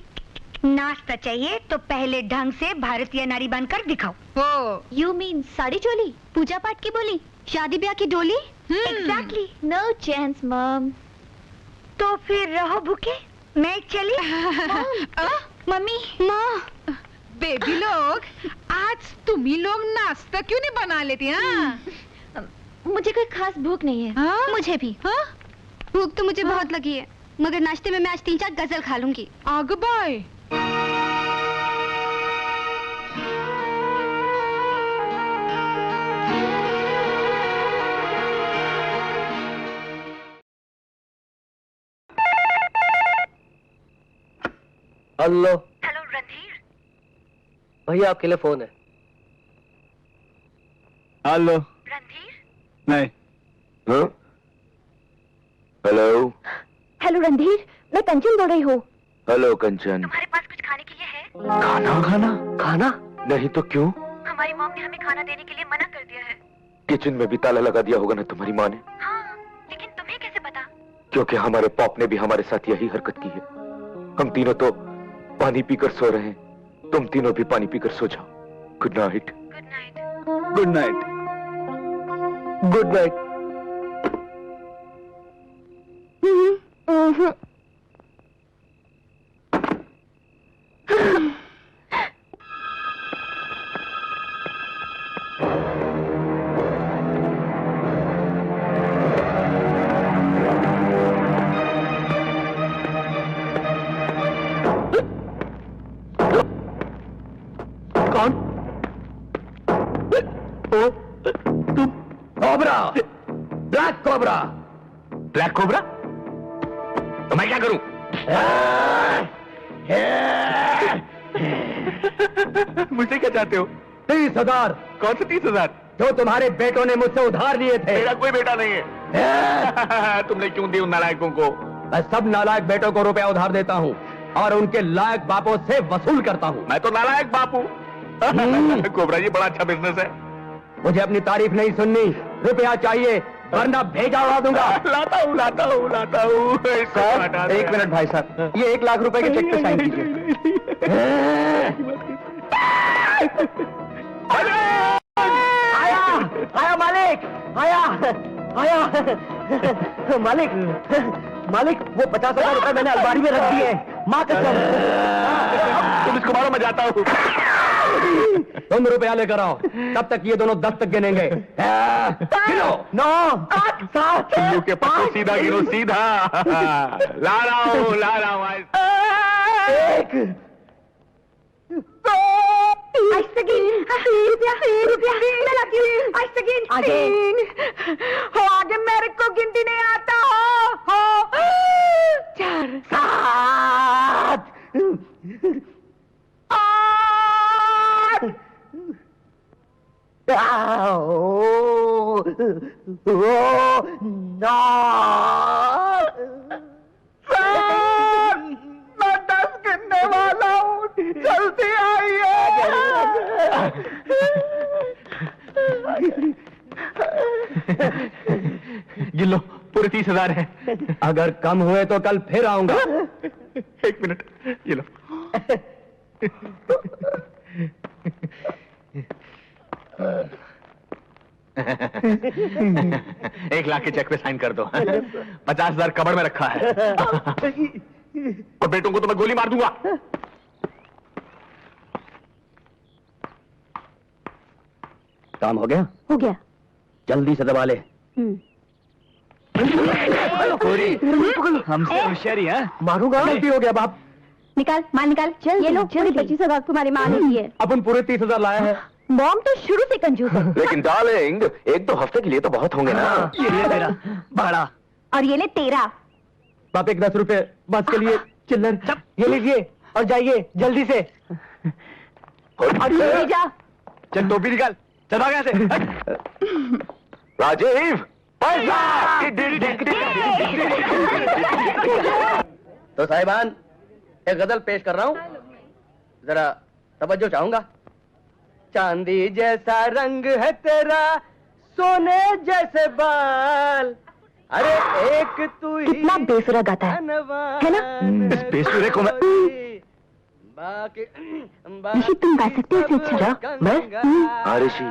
नाश्ता चाहिए तो पहले ढंग से भारतीय नारी बनकर दिखाओ। हो यू मीन साड़ी चोली, पूजा पाठ की बोली, शादी ब्याह की डोली? एग्जैक्टली। No chance mom. तो फिर रहो भूखे, मैं चली। मम्मी। माँ। बेबी लोग, आज तुम ही लोग नाश्ता क्यों नहीं बना लेती? हाँ मुझे कोई खास भूख नहीं है। हाँ? मुझे भी। हाँ? भूख तो मुझे बहुत लगी है, मगर नाश्ते में मैं आज 3-4 गजल खा लूंगी। आग बाय। हेलो। हेलो रणधीर। भैया आपके लिए फोन है। हेलो। रणधीर। नहीं। हेलो। हेलो रणधीर, मैं कंचन बोल रही हूँ। हेलो कंचन। तुम्हारे पास कुछ खाने के लिए है? खाना? खाना? खाना? नहीं तो क्यों? हमारी मॉम ने हमें खाना देने के लिए मना कर दिया है। किचन में भी ताला लगा दिया होगा ना तुम्हारी माँ ने। हाँ, लेकिन तुम्हें कैसे पता? क्योंकि हमारे पॉप ने भी हमारे साथ यही हरकत की है। हम तीनों तो पानी पीकर सो रहे हैं, तुम तीनों भी पानी पीकर सो जाओ। Good night. Good night. Good night. Good night. Cobra. Black cobra? तो मैं क्या करूं? मुझसे क्या चाहते हो? 30,000। कौन से 30,000? जो तुम्हारे बेटों ने मुझसे उधार लिए थे। मेरा कोई बेटा नहीं है। तुमने क्यों दी उन नालायकों को? मैं सब नालायक बेटों को रुपया उधार देता हूँ और उनके लायक बापों से वसूल करता हूँ। मैं तो नालायक बाप हूँ। कोबरा जी बड़ा अच्छा बिजनेस है। मुझे अपनी तारीफ नहीं सुननी, रुपया चाहिए वरना भेजा उड़ा दूंगा। लाता हूँ। सर, 1 मिनट भाई साहब, ये 1 लाख रुपए के चेक पे साइन कीजिए। आया मालिक, आया मालिक, वो 50,000 रुपए मैंने अलमारी में रख दिए, माँ कसम। तुम इसको मारो, मैं जाता हूँ। तुम रुपया लेकर आओ, तब तक ये दोनों 10 तक गिनेंगे। गिनो। 9 8 7 चिल्लू के पत्तों सीधा गिनो, सीधा। ला रहा हूँ। 1 आगे मेरे को गिनती नहीं आता हो। 4 7 8 मैं 10 गिनने वाला हूँ, जल्दी आइए। गिन लो, पूरे 30,000 है। अगर कम हुए तो कल फिर आऊंगा। 1 मिनट, ये लो। 1 लाख के चेक पे साइन कर दो। 50,000 कबड़ में रखा है। और बेटों को तो मैं गोली मार दूंगा। काम हो गया? हो गया। जल्दी से दबा ले। हमसे होशियारी है। मारूंगा। गलती हो गया बाप। निकाल, माल निकाल। चल, ये लो, पूरी 25,000 तुम्हारी माँ ने दी है। अपन पूरे 30,000 लाया है। मॉम तो शुरू से कंजूस है। लेकिन डार्लिंग, 1-2 हफ्ते के लिए तो बहुत होंगे ना। ये ले मेरा भाड़ा। और ये ले तेरा। बाप, एक 10 रुपए बस के लिए चिल्लर। ये लीजिए और जाइए जल्दी से। ले जा। चल टोपी निकाल, चल भाग यहाँ से। राजीव, तो साहिबान, एक गजल पेश कर रहा हूँ, जरा तवज्जो चाहूंगा। चांदी जैसा रंग है तेरा, सोने जैसे बाल, अरे एक तू ही कितना बेसुरा गाता है ना? इस बेसुरे को मैं ऋषि, तुम गा सकते हो इससे अच्छा? मैं? हाँ ऋषि,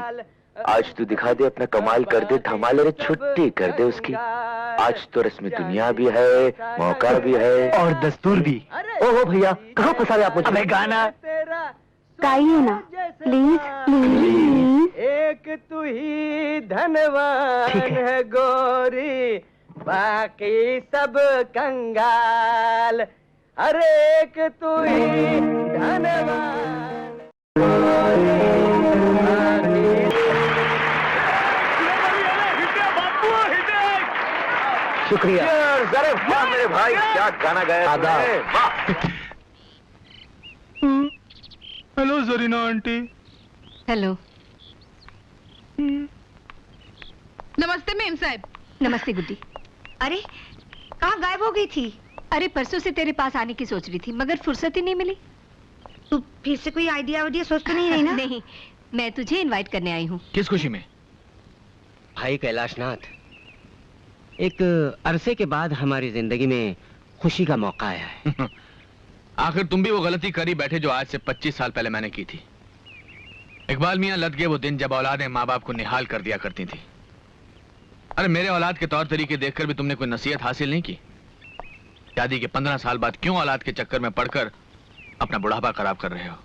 आज तू दिखा दे अपना कमाल, कर दे धमाल, अरे छुट्टी कर दे उसकी। आज तो रस्म दुनिया भी है, मौका भी है और दस्तूर भी। ओहो भैया, कहाँ फंसा रहे आप मुझे? अबे गाना गाइए ना प्लीज प्लीज। एक तू ही धनवान है गोरी, बाकी सब कंगाल, अरे एक तू ही धनवान। शुक्रिया। अरे वाह मेरे भाई, क्या गाना गाया तुमने। वाह। Hello Zarina aunty. हेलो। नमस्ते मेम साहब। नमस्ते गुड्डी। अरे कहाँ गायब हो गई थी? अरे परसों से तेरे पास आने की सोच रही थी मगर फुर्सत ही नहीं मिली। तू फिर से कोई आइडिया सोच तो नहीं रही ना? नहीं, मैं तुझे इनवाइट करने आई हूँ। किस खुशी में? भाई कैलाशनाथ, एक अरसे के बाद हमारी जिंदगी में खुशी का मौका आया है। आखिर तुम भी वो गलती करी बैठे जो आज से 25 साल पहले मैंने की थी। इकबाल मियां लद गए वो दिन जब औलादें माँ बाप को निहाल कर दिया करती थी। अरे मेरे औलाद के तौर तरीके देखकर भी तुमने कोई नसीहत हासिल नहीं की? शादी के 15 साल बाद क्यों औलाद के चक्कर में पड़कर अपना बुढ़ापा खराब कर रहे हो?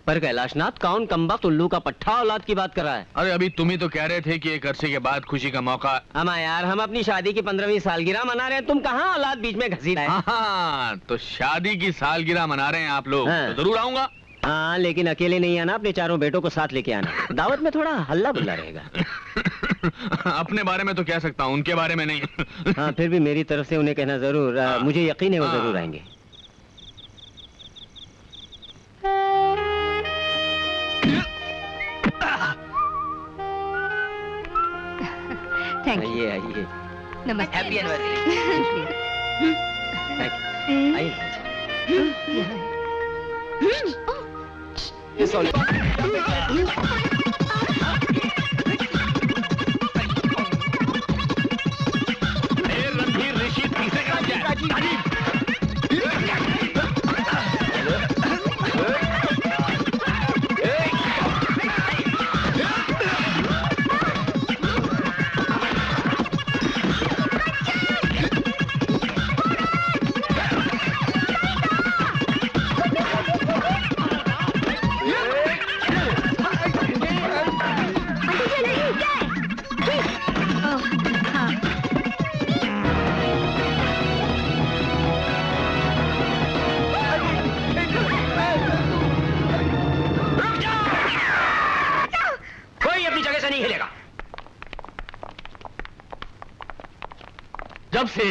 पर कैलाशनाथ, कौन कमबख्त उल्लू का पट्टा औलाद की बात कर रहा है? अरे अभी तुम ही तो कह रहे थे कि एक अरसे के बाद खुशी का मौका। यार, हम अपनी शादी की 15वीं सालगिरह मना रहे हैं, तुम कहाँ औलाद बीच में घसीट है? हाँ, तो शादी की सालगिरह मना रहे हैं आप लोग। हाँ। तो जरूर आऊंगा। हाँ, लेकिन अकेले नहीं आना, अपने चारों बेटों को साथ लेके आना। दावत में थोड़ा हल्ला बुल्ला रहेगा। अपने बारे में तो कह सकता हूँ, उनके बारे में नहीं। हाँ, फिर भी मेरी तरफ से उन्हें कहना जरूर। मुझे यकीन है वो जरूर आएंगे। Thank you. आइए आइए। नमस्ते। Happy anniversary. आइए। रणधीर ऋषि तीसरे का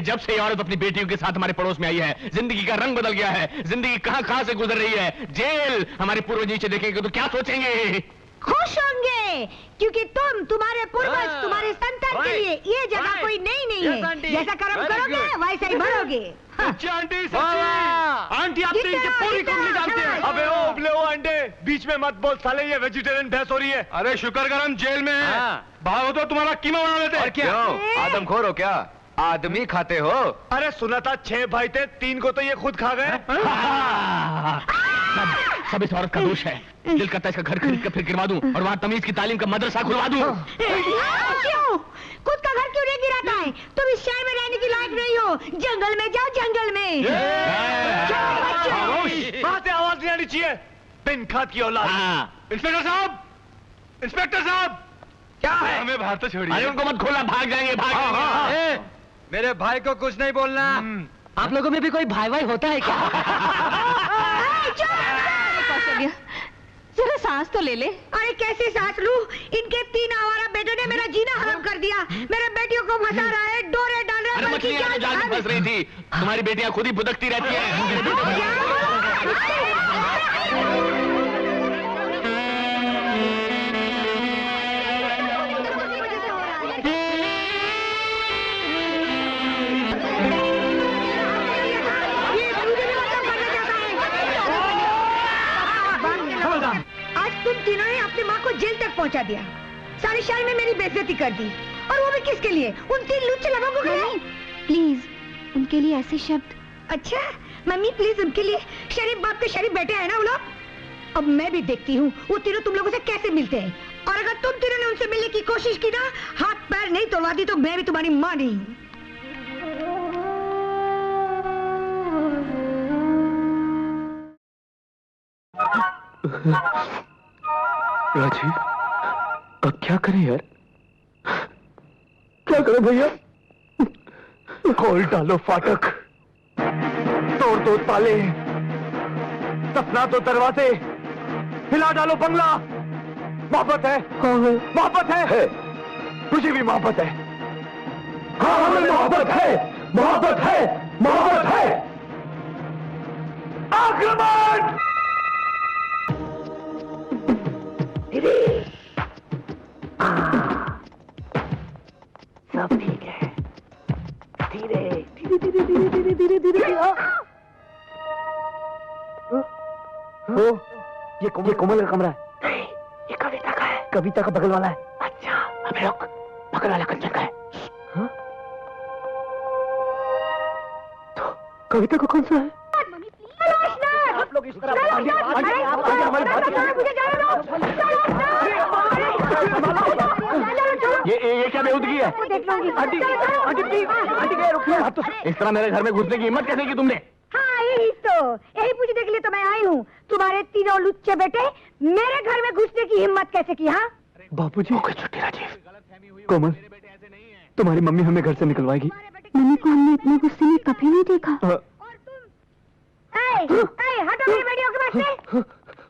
जब से ये औरत अपनी बेटियों के साथ हमारे पड़ोस में आई है, जिंदगी का रंग बदल गया है। जिंदगी कहां से गुजर रही है। जेल। हमारे पूर्वज नीचे देखेंगे तो क्या सोचेंगे? खुश होंगे, क्योंकि तुम्हारे पूर्वज, तुम्हारे संतान के लिए ये जगह कोई नहीं है। जैसा कर्म करोगे वैसा ही भरोगे। आंटी आप तो इनकी पूरी कुंडली जानते हैं। अबे ओ उबले ओ अंडे, बीच में मत बोल साले, ये वेजिटेरियन भैंस हो रही है। अरे शुक्र कर हम जेल में हैं। भागो तो तुम्हारा कीमा बना लेते। और क्या आदमखोर हो क्या? आदमी खाते हो? अरे सुना था 6 भाई थे, 3 को तो ये खुद खा गए। सब इस औरत का दोष है। दिल करता है इसका घर खरीद कर फिर गिरवा दूं और वहाँ तमीज की तालीम का मदरसा खुलवा दूं। क्यों? खुद का घर क्यों नहीं गिराता है? तुम इस शहर में रहने की लायक नहीं हो। जंगल में जाओ, जंगल में। वहाँ से आवाज नहीं आनी चाहिए। बिन खाद की औलाद। इंस्पेक्टर साहब, इंस्पेक्टर साहब, क्या है? हमें बाहर तो छोड़िए। अरे उनको मत खोलना, भाग जाएंगे, भाग जाएंगे। मेरे भाई को कुछ नहीं बोलना। आप लोगों में भी कोई भाई भाई होता है क्या? कौशल्या, जरा सांस तो ले ले। अरे कैसे सांस लूं? इनके 3 आवारा बेटों ने मेरा जीना हराम कर दिया। मेरे बेटियों को फंसा रहा है, डोरे डाल रहा है। अरे मछलियां तो जाल में फंस रही थी। तुम्हारी बेटियां खुद ही भुदकती रहती हैं। तुम तीनों ने अपनी माँ को जेल तक पहुँचा दिया। सारे शहर में मेरी बेइज्जती कर दी, और वो भी किसके लिए? उन 3 लुच्चे लोगों के लिए। प्लीज, उनके लिए ऐसे शब्द। अच्छा मम्मी प्लीज, उनके लिए। शरीफ बाप के शरीफ बेटे हैं ना वो लोग। अब मैं भी देखती हूँ वो तीनों तुम लोगों से कैसे मिलते हैं। और अगर तुम तीनों ने उनसे मिलने की कोशिश की ना, हाथ पैर नहीं तोड़वा दी तो मैं भी तुम्हारी माँ नहीं हूँ। राजीव, अब क्या करें यार? क्या करो भैया? खोल डालो फाटक, तोड़ दो ताले, दफना दो दरवाजे, हिला डालो बंगला। मोहब्बत है, मोहब्बत है, मुझे भी मोहब्बत है। हाँ हमें मोहब्बत है, मोहब्बत है, मोहब्बत है। आक्रमण! सब ठीक है। धीरे धीरे धीरे धीरे धीरे धीरे धीरे। ये कोमल का कमरा है। नहीं, ये कविता का है। कविता का बगल वाला है। अच्छा, अबे रुक, बगल वाला कंचन का है। हाँ? तो कविता का कौन सा है? आप लोग इस तरह हमारी ये क्या बेहूदगी है? आंटी रुकिए। इस तरह मेरे घर में घुसने की हिम्मत कैसे की तुमने? हाँ यही पूछने के लिए तो मैं आई हूँ। तुम्हारे तीनों लुच्चे बेटे मेरे घर में घुसने की हिम्मत कैसे की? हाँ बापूजी, छुट्टी राजीव। कोमल, तुम्हारी मम्मी हमें घर से निकलवाएगी। मम्मी को हमने इतने गुस्से में कभी नहीं देखा। हटो मेरी बेटियों के पास से।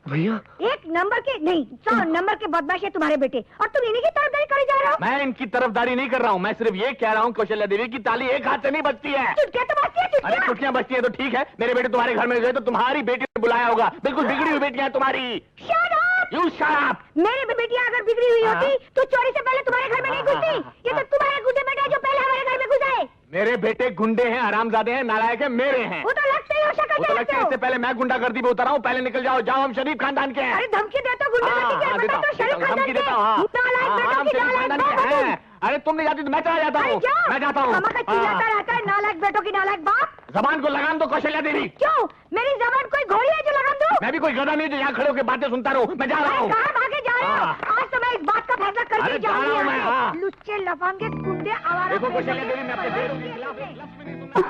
भैया एक नंबर के नहीं 100 नंबर के बदमाश है तुम्हारे बेटे, और तुम इन्हीं की तरफदारी करे जा रहे हो। मैं इनकी तरफदारी नहीं कर रहा हूँ, मैं सिर्फ ये कह रहा हूँ कौशल्या देवी की ताली एक हाथ से नहीं बजती है। चुटकियां तो बजती है, अरे चुटकियां बजती है तो ठीक है, मेरे बेटे तुम्हारे घर में गए तो तुम्हारी बेटी ने बुलाया होगा, बिल्कुल बिगड़ी हुई बेटियां तुम्हारी। Shut up! You shut up! मेरी बेटियां अगर बिगड़ी हुई होती तो चोरी से पहले तुम्हारे घर में नहीं घुसती। ये तो तुम्हारे गुंडे बेटे हैं जो पहले हमारे घर में घुस आए। मेरे बेटे गुंडे हैं, हरामजादे हैं, नालायक हैं, मेरे हैं। वो तो लगता ही हो शक्ल वो तो लगता है इससे पहले मैं गुंडागर्दी में उतर रहा हूँ, पहले निकल जाओ, जाओ हम शरीफ खानदान के हैं। अरे धमकी देते हो गुंडागर्दी के, देता तो शरीफ खानदान धमकी के। देता हूँ, नालायक हाँ, बेटों हम की शरीफ नालायक खानदान बाप के हो तुम। हैं। अरे तुम नहीं जाती तो मैं चला जाता हूँ, मैं जाता हूँ। हमारा चिल्लाता रहता है नालायक बेटों की नालायक बाप। जबान को लगाम दो कौशल्या देवी। क्यों? मेरी जबान कोई घोड़ी है जो लगाम दो? मैं भी कोई गधा नहीं जो यहाँ खड़े होकर बातें सुनता रहूँ, मैं जा रहा हूँ। कहाँ भागे जा रहे हो? आज तो मैं इस बात का फैसला करके अरे जा रहा हूँ मैं, हाँ। जाऊंगी। लुच्चे लफंगे गुंडे आवारा। देखो कौशल्या देवी, मैं अपने बेटों के खिलाफ एक लफ्ज़ भी नहीं सुनता।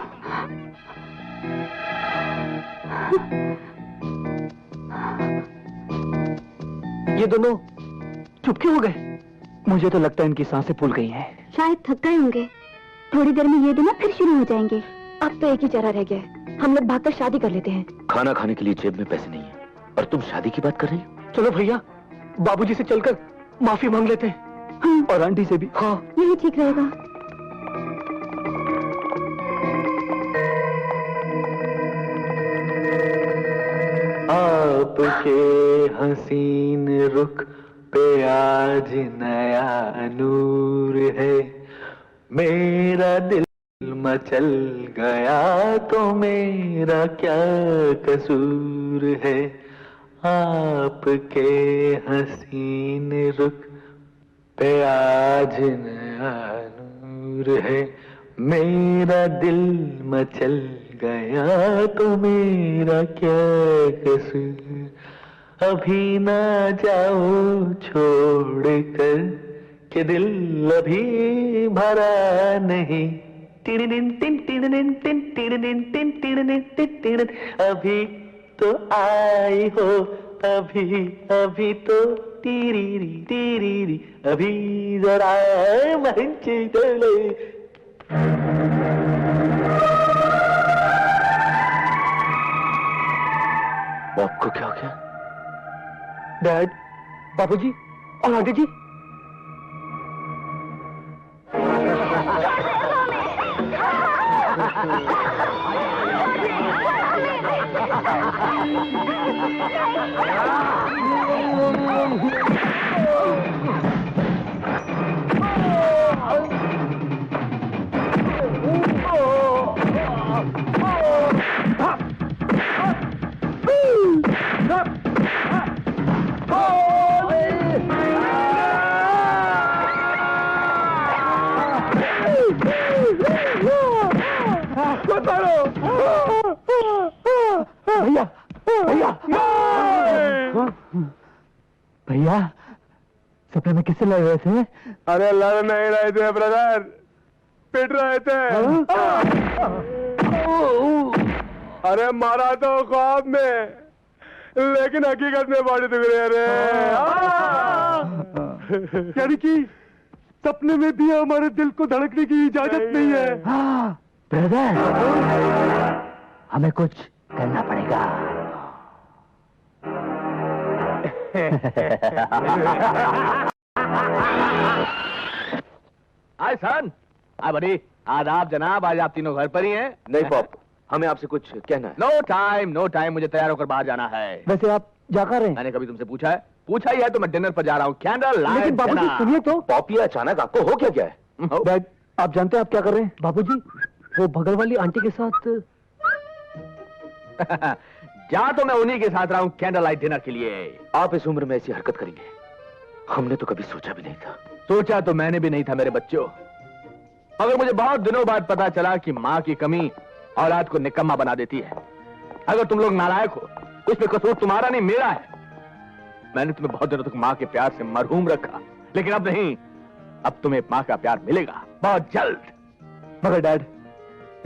ये दोनों चुप क्यों हो गए? मुझे तो लगता है इनकी सांसें फूल गई हैं। शायद थक गए होंगे, थोड़ी देर में ये दोनों फिर शुरू हो जाएंगे। अब तो एक ही चारा रह गया है, हम लोग भागकर शादी कर लेते हैं। खाना खाने के लिए जेब में पैसे नहीं है और तुम शादी की बात कर रही हो? चलो भैया, बाबूजी से चलकर माफी मांग लेते हैं और आंटी से भी। हाँ यही ठीक रहेगा। आपके हसीन रुख पे आज नया नूर है, मेरा दिल मचल गया तो मेरा क्या कसूर है। आपके हसीन रुख पे आज नया नूर है, मेरा दिल मचल गया तो मेरा क्या कसूर। अभी ना जाओ छोड़ कर कि दिल अभी भरा नहीं। टिड़िन टिन टिड़िन टिन टिड़िन टिन टिड़िन टिन टिड़िन। अभी तो आई हो, अभी अभी तो टीरी अभी जरा मंच डले। आपको क्या हो गया? डैड, बाबूजी और आंटी जी। भैया भैया भैया, सपने में किससे लड़ रहे थे? अरे लड़ नहीं रहे थे ब्रदर, पिट रहे थे। अरे मारा तो ख्वाब में, लेकिन हकीकत में बॉडी दुख रही है रे। यानी कि सपने में भी हमारे दिल को धड़कने की इजाजत नहीं है। ब्रदर, हमें कुछ करना पड़ेगा। हाय सन, हाय बड़ी, आदाब जनाब, आज आप तीनों घर पर ही हैं? नहीं पॉप, हमें आपसे कुछ कहना है। नो टाइम, मुझे तैयार होकर बाहर जाना है। वैसे आप जा कर रहे हैं? मैंने कभी तुमसे पूछा है? पूछा ही है तो मैं डिनर पर जा रहा हूँ। कैंडल लाइट लेकिन बाबूजी सुनिए तो। पॉप, ये अचानक आपको हो क्या गया है? डैड, आप जानते हैं आप क्या कर रहे हैं? बाबूजी, वो बगल वाली आंटी के साथ। जा तो मैं उन्हीं के साथ रहा हूँ कैंडल लाइट डिनर के लिए। आप इस उम्र में ऐसी हरकत करेंगे, हमने तो कभी सोचा भी नहीं था। सोचा तो मैंने भी नहीं था मेरे बच्चों, मगर मुझे बहुत दिनों बाद पता चला कि माँ की कमी औलाद को निकम्मा बना देती है। अगर तुम लोग नालायक हो, उसमें कसूर तुम्हारा नहीं मेरा है। मैंने तुम्हें बहुत दिनों तक माँ के प्यार से मरहूम रखा, लेकिन अब नहीं, अब तुम्हें माँ का प्यार मिलेगा बहुत जल्द। मगर डैड,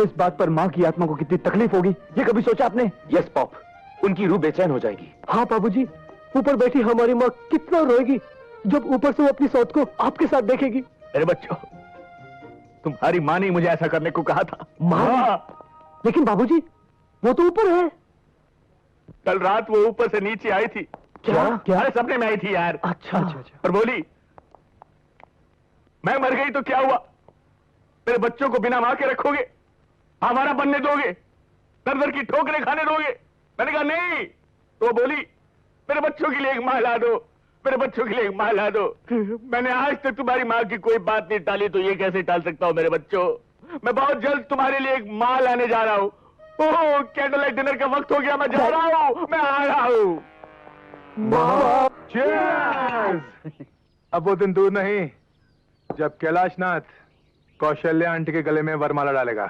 इस बात पर माँ की आत्मा को कितनी तकलीफ होगी, ये कभी सोचा आपने? यस पॉप, उनकी रूह बेचैन हो जाएगी। हाँ बाबूजी, ऊपर बैठी हमारी माँ कितना रोएगी जब ऊपर से वो अपनी सौत को आपके साथ देखेगी। मेरे बच्चों, तुम्हारी माँ ने मुझे ऐसा करने को कहा था। माँ? लेकिन बाबूजी, वो तो ऊपर है। कल रात वो ऊपर से नीचे आई थी क्या अरे सपने में आई थी यार। अच्छा अच्छा। और बोली मैं मर गई तो क्या हुआ, मेरे बच्चों को बिना मां के रखोगे, हमारा बनने दोगे, दर दर की ठोकरें खाने दोगे? मैंने कहा नहीं। तो वो बोली मेरे बच्चों के लिए एक मां ला दो, मेरे बच्चों के लिए एक मां ला दो। मैंने आज तक तुम्हारी मां की कोई बात नहीं टाली, तो ये कैसे टाल सकता हूं? मेरे बच्चों, मैं बहुत जल्द तुम्हारे लिए एक मां लाने जा रहा हूं। ओह, कैंडल लाइट डिनर का वक्त हो गया, मैं जा रहा हूं, मैं आ रहा हूं। Cheers! अब वो दिन दूर नहीं जब कैलाशनाथ कौशल्या आंटी के गले में वरमाला डालेगा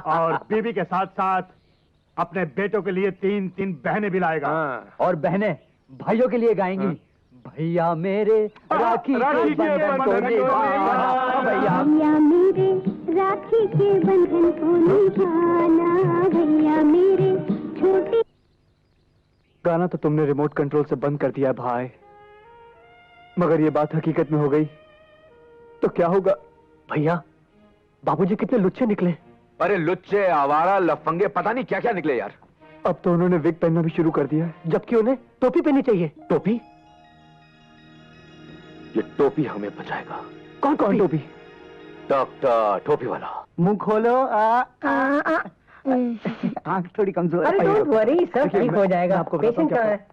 और बीबी के साथ साथ अपने बेटों के लिए 3-3 बहनें भी लाएगा। और बहनें भाइयों के लिए गाएंगी, भैया मेरे राखी के बंधन को निभाना, भैया मेरे राखी के बंधन को निभाना, भैया मेरे छोटे। गाना तो तुमने रिमोट कंट्रोल से बंद कर दिया भाई, मगर ये बात हकीकत में हो गई तो क्या होगा? भैया बाबूजी कितने लुच्चे निकले। अरे लुच्चे, आवारा, लफंगे, पता नहीं क्या क्या निकले यार। अब तो उन्होंने विग पहनना भी शुरू कर दिया है, जबकि उन्हें टोपी पहननी चाहिए। टोपी? ये टोपी हमें बचाएगा। कौन कौन टोपी? डॉक्टर टोपी वाला। मुंह खोलो। आंख थोड़ी कमजोर है। अरे डोंट वरी, सब ठीक हो जाएगा। आपको पेशेंट कहाँ है?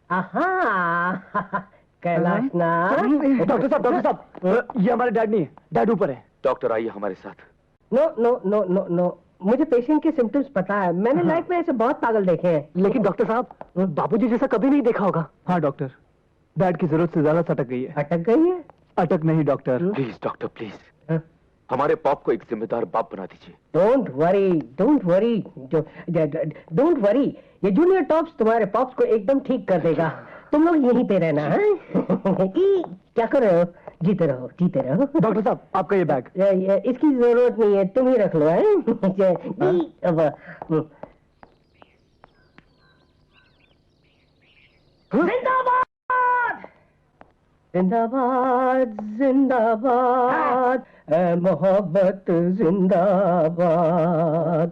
आहा, कैलाशनाथ। डॉक्टर साहब, ये हमारे डैड नहीं है, डैड ऊपर है। डॉक्टर आइए हमारे साथ। No no no no no, मुझे पेशेंट के सिम्टम्स पता है, मैंने लाइफ में ऐसे बहुत पागल देखे हैं। लेकिन डॉक्टर साहब बाबूजी जैसा कभी नहीं देखा होगा। हाँ डॉक्टर, डैड की जरूरत से ज्यादा सटक गई है। अटक गई है? अटक नहीं डॉक्टर। प्लीज डॉक्टर प्लीज, हमारे पॉप को एक जिम्मेदार बाप बना दीजिए। Don't worry, don't worry, don't worry, ये जूनियर टॉप्स तुम्हारे पॉप्स को एकदम ठीक कर देगा। तुम लोग यहीं पे रहना है। क्या कर रहे हो? जीते रहो, जीते रहो। डॉक्टर साहब आपका ये बैग। इसकी जरूरत नहीं है, तुम ही रख लो। है जिंदाबाद जिंदाबाद जिंदाबाद, मोहब्बत जिंदाबाद।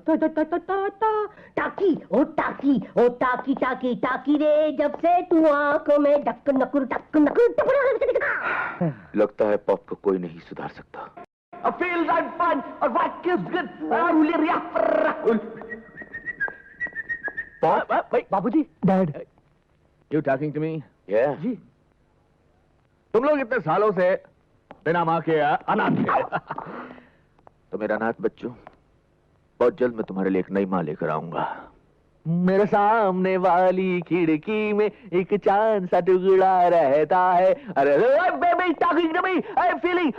टाकी ओ टाकी ओ टाकी टाकी टाकी रे, जब से तू आंखों में डक नकुर डक नकुर। लगता है पॉप को कोई नहीं सुधार सकता। बाबूजी, dad. You talking to me? जी। तुम लोग इतने सालों से बिना माँ के अनाथ थे। तो मेरा अनाथ बच्चों, बहुत जल्द मैं तुम्हारे लिए एक नई माँ लेकर आऊंगा। मेरे सामने वाली खिड़की में एक चांद सा टुकड़ा रहता है। अरे baby talking to me, I feel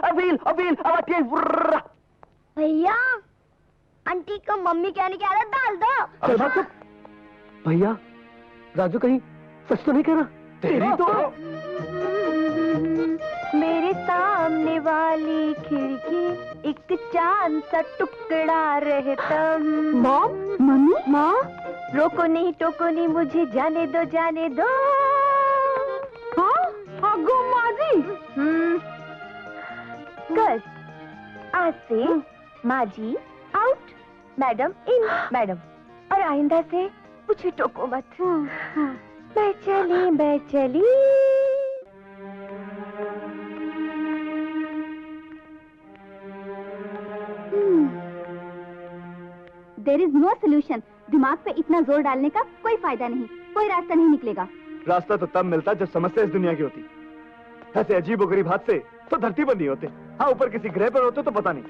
भैया, आंटी को मम्मी कहने की आदत डाल दो। भैया, राजू कहीं सच तो नहीं कह रहा? तेरी तो मेरे सामने वाली खिड़की एक चांद सा टुकड़ा रहता। मॉम, मम्मी, माँ, रोको नहीं टोको नहीं, मुझे जाने दो जाने दो। हाँ गुम्मा जी। गर्ल्स, आज से माँ जी आउट, मैडम इन। मैडम, और आइंदा से मुझे टोको मत। मैं चली। There is no solution. दिमाग पे इतना जोर डालने का कोई फायदा नहीं, कोई रास्ता नहीं निकलेगा। रास्ता तो तब मिलता जब समस्या इस दुनिया की होती। ऐसे अजीब और गरीब हादसे तो धरती पर नहीं होते। हाँ, ऊपर किसी ग्रह पर होते तो पता नहीं।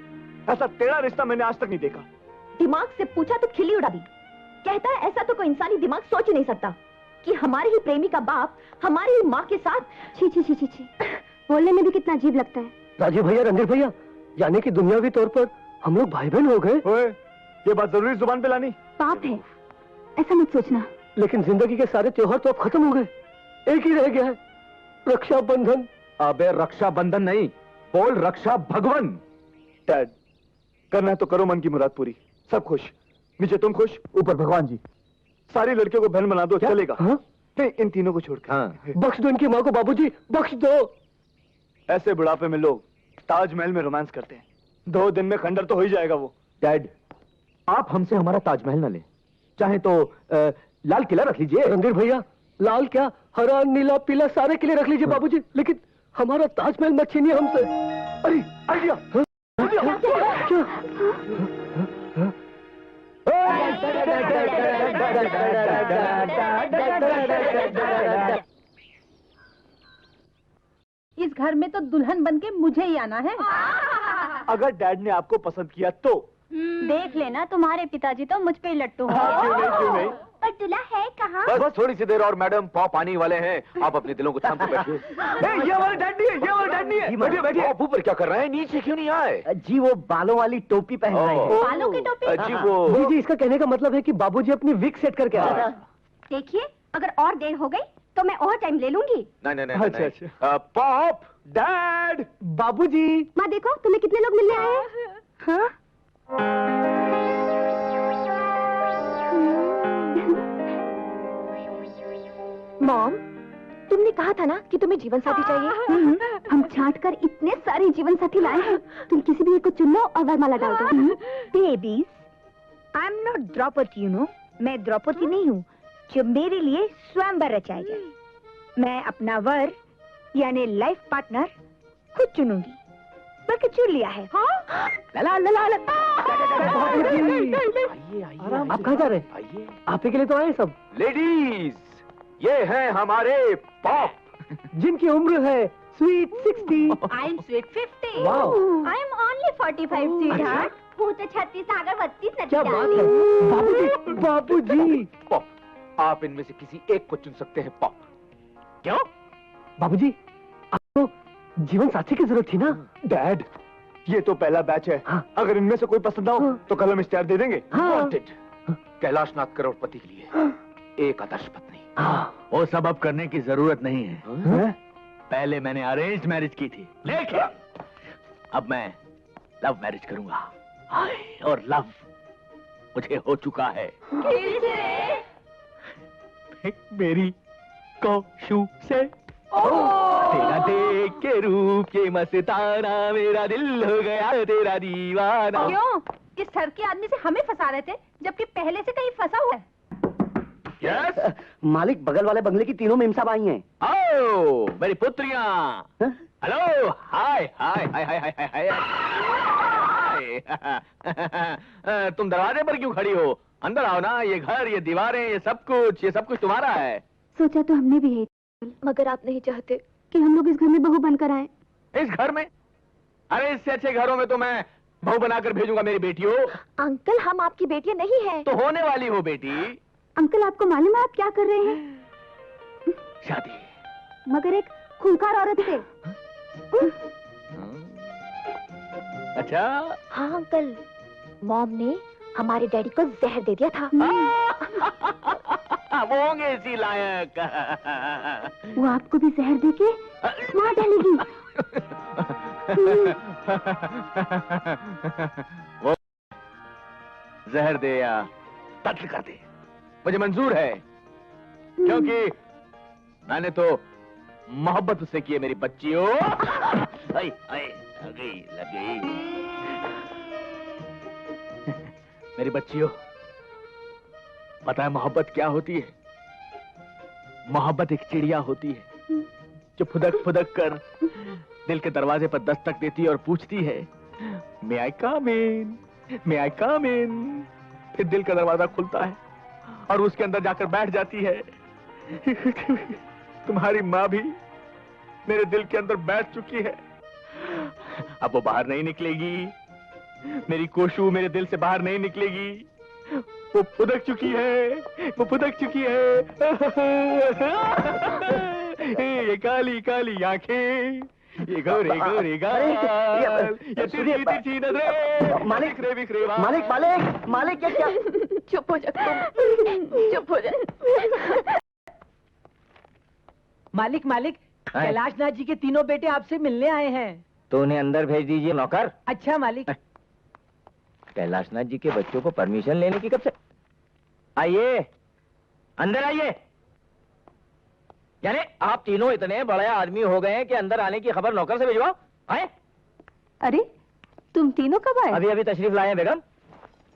ऐसा टेढ़ा रिश्ता मैंने आज तक नहीं देखा। दिमाग से पूछा तो खिल्ली उड़ा दी। कहता है ऐसा तो कोई इंसानी दिमाग सोच ही नहीं सकता कि हमारे ही प्रेमी का बाप हमारी ही माँ के साथ। छी छी छी छी छी, बोलने में भी कितना अजीब लगता है। राजीव भैया, रणधीर भैया, यानी कि दुनियावी तौर पर हम लोग भाई बहन हो गए। ओए, ये बात जरूरी जुबान पे लानी? पाप है, ऐसा मत सोचना। लेकिन जिंदगी के सारे त्योहार तो अब खत्म हो गए, एक ही रह गया है, रक्षाबंधन। अबे रक्षाबंधन नहीं, बोल रक्षा भगवन। डैड, करना है तो करो मन की मुराद पूरी। सब खुश, नीचे तुम खुश, ऊपर भगवान जी। सारी लड़कियों को बहन बना दो। चलेगा? हाँ? नहीं, इन तीनों को छोड़कर। हाँ। बख्श दो इनकी माँ को बाबूजी, बख्श दो। ऐसे बुढ़ापे में लोग ताजमहल में रोमांस करते हैं, 2 दिन में खंडर तो हो ही जाएगा वो। डैड, आप हमसे हमारा ताजमहल न ले, चाहे तो लाल किला रख लीजिए। रणधीर भैया, लाल क्या, हरा, नीला, पीला सारे किले रख लीजिए बाबूजी, लेकिन हमारा ताजमहल मत छीनिए हमसे। अरे आइडिया, क्या? इस घर में तो दुल्हन बनके मुझे ही आना है। अगर डैड ने आपको पसंद किया तो देख लेना, तुम्हारे पिताजी तो मुझ पे ही लट्टू हैं। क्यों नहीं? पर दूल्हा है कहाँ? बस थोड़ी सी देर और मैडम, पॉप आने वाले हैं। आप अपने दिलों को थाम के बैठिए। ये हमारे डैड नहीं है, ये हमारे डैड नहीं है। बैठिए बैठिए। आप ऊपर क्या कर रहे हैं? नीचे क्यों नहीं आए? जी वो बालों वाली टोपी पहन रहे हैं। बालों की टोपी? जी वो जी इसका कहने का मतलब है कि बाबूजी अपनी विग सेट करके आ रहे हैं। देखिए, अगर और देर हो गई तो मैं और टाइम ले लूंगी। नहीं नहीं नहीं, अच्छा, नहीं। पॉप, डैड, बाबूजी माँ देखो, तुम्हें कितने लोग मिलने आए हैं? हाँ? मॉम, तुमने कहा था ना कि तुम्हें जीवन साथी चाहिए। हम छांट कर इतने सारे जीवन साथी लाए हैं, तुम किसी भी एक को चुन लो और वरमाला डाल दो। Babies, I am not Draupadi, you know. मैं द्रौपदी नहीं हूँ जो मेरे लिए स्वयंवर रचाया जाए। मैं अपना वर यानी लाइफ पार्टनर खुद चुनूंगी, बल्कि चुन लिया है। लला लला लला। आप कहाँ जा रहे हैं? आइए। आप ही के लिए तो आए सब, लेडीज, ये हैं हमारे पॉप। जिनकी उम्र है sweet 60। I am sweet 50। Wow. I am only 45 sweetheart. हूँ तो 36 आगर 32 क्या बात है बाबूजी, बाबूजी। पॉप, आप इनमें से किसी एक को चुन सकते हैं। पॉप, क्यों? बाबूजी आपको जीवन साथी की जरूरत थी ना। डैड, ये तो पहला बैच है। हाँ। अगर इनमें से कोई पसंद ना हो तो कल हम इश्तेहार दे देंगे। वांटेड, कैलाशनाथ करोड़पति के लिए एक आदर्श पत्नी। वो सब अब करने की जरूरत नहीं है। पहले मैंने अरेंज मैरिज की थी, लेकिन अब मैं लव मैरिज करूंगा। हाय, और लव मुझे हो चुका है। मेरी कौशु से तेरा देख के रूप ये मस्ताना, मेरा दिल हो गया तेरा दीवाना। क्यों? इस सर के आदमी से हमें फंसा रहे थे, जबकि पहले से कहीं फंसा हुआ है। यस, मालिक बगल वाले बंगले की तीनों मेम साहब आई हैं। आओ मेरी पुत्रियां। हेलो, हाय हाय हाय हाय हाय हाय हाय। तुम दरवाजे पर क्यों खड़ी हो? अंदर आओ ना। ये घर, ये दीवारें, ये सब कुछ तुम्हारा है। सोचा तो हमने भी है, मगर आप नहीं चाहते कि हम लोग इस घर में बहू बनकर आए। इस घर में? अरे इससे अच्छे घरों में तो मैं बहू बनाकर भेजूंगा मेरी बेटियों। अंकल, हम आपकी बेटियां नहीं हैं। तो होने वाली हो बेटी। अंकल, आपको मालूम है आप क्या कर रहे हैं? शादी। मगर एक खूंखार औरत से। अच्छा। हाँ अंकल, मॉम ने हमारे डैडी को जहर दे दिया था। वो होंगे इसी लायक। वो आपको भी जहर देके मार डालेगी। वो जहर दे या कत्ल कर दे, मुझे मंजूर है, क्योंकि मैंने तो मोहब्बत उससे की है मेरी बच्चियों। आई आई लग गई। मेरी बच्चियों, पता है मोहब्बत क्या होती है? मोहब्बत एक चिड़िया होती है जो फुदक फुदक कर दिल के दरवाजे पर दस्तक देती है और पूछती है, मे आई कम इन, मे आई कम इन। फिर दिल का दरवाजा खुलता है और उसके अंदर जाकर बैठ जाती है। तुम्हारी माँ भी मेरे दिल के अंदर बैठ चुकी है, अब वो बाहर नहीं निकलेगी। मेरी कोशु मेरे दिल से बाहर नहीं निकलेगी। वो फुदक चुकी है, वो फुदक चुकी है। ये काली काली आंखें, ये गोरे गोरे गाल, ये तिरछी तिरछी नजरें। मालिक, बिखरे बिखरे बाल। मालिक मालिक मालिक, ये क्या? चुप हो जा तुम, चुप हो जा। मालिक मालिक, कैलाशनाथ जी के तीनों बेटे आपसे मिलने आए हैं। तो उन्हें अंदर भेज दीजिए नौकर। अच्छा मालिक। कैलाशनाथ जी के बच्चों को परमिशन लेने की कब से? आइए, अंदर आइए। यानी आप तीनों इतने बड़े आदमी हो गए हैं कि अंदर आने की खबर नौकर से भिजवाओ। आए? अरे तुम तीनों कब आए? अभी अभी तशरीफ लाए हैं बेगम।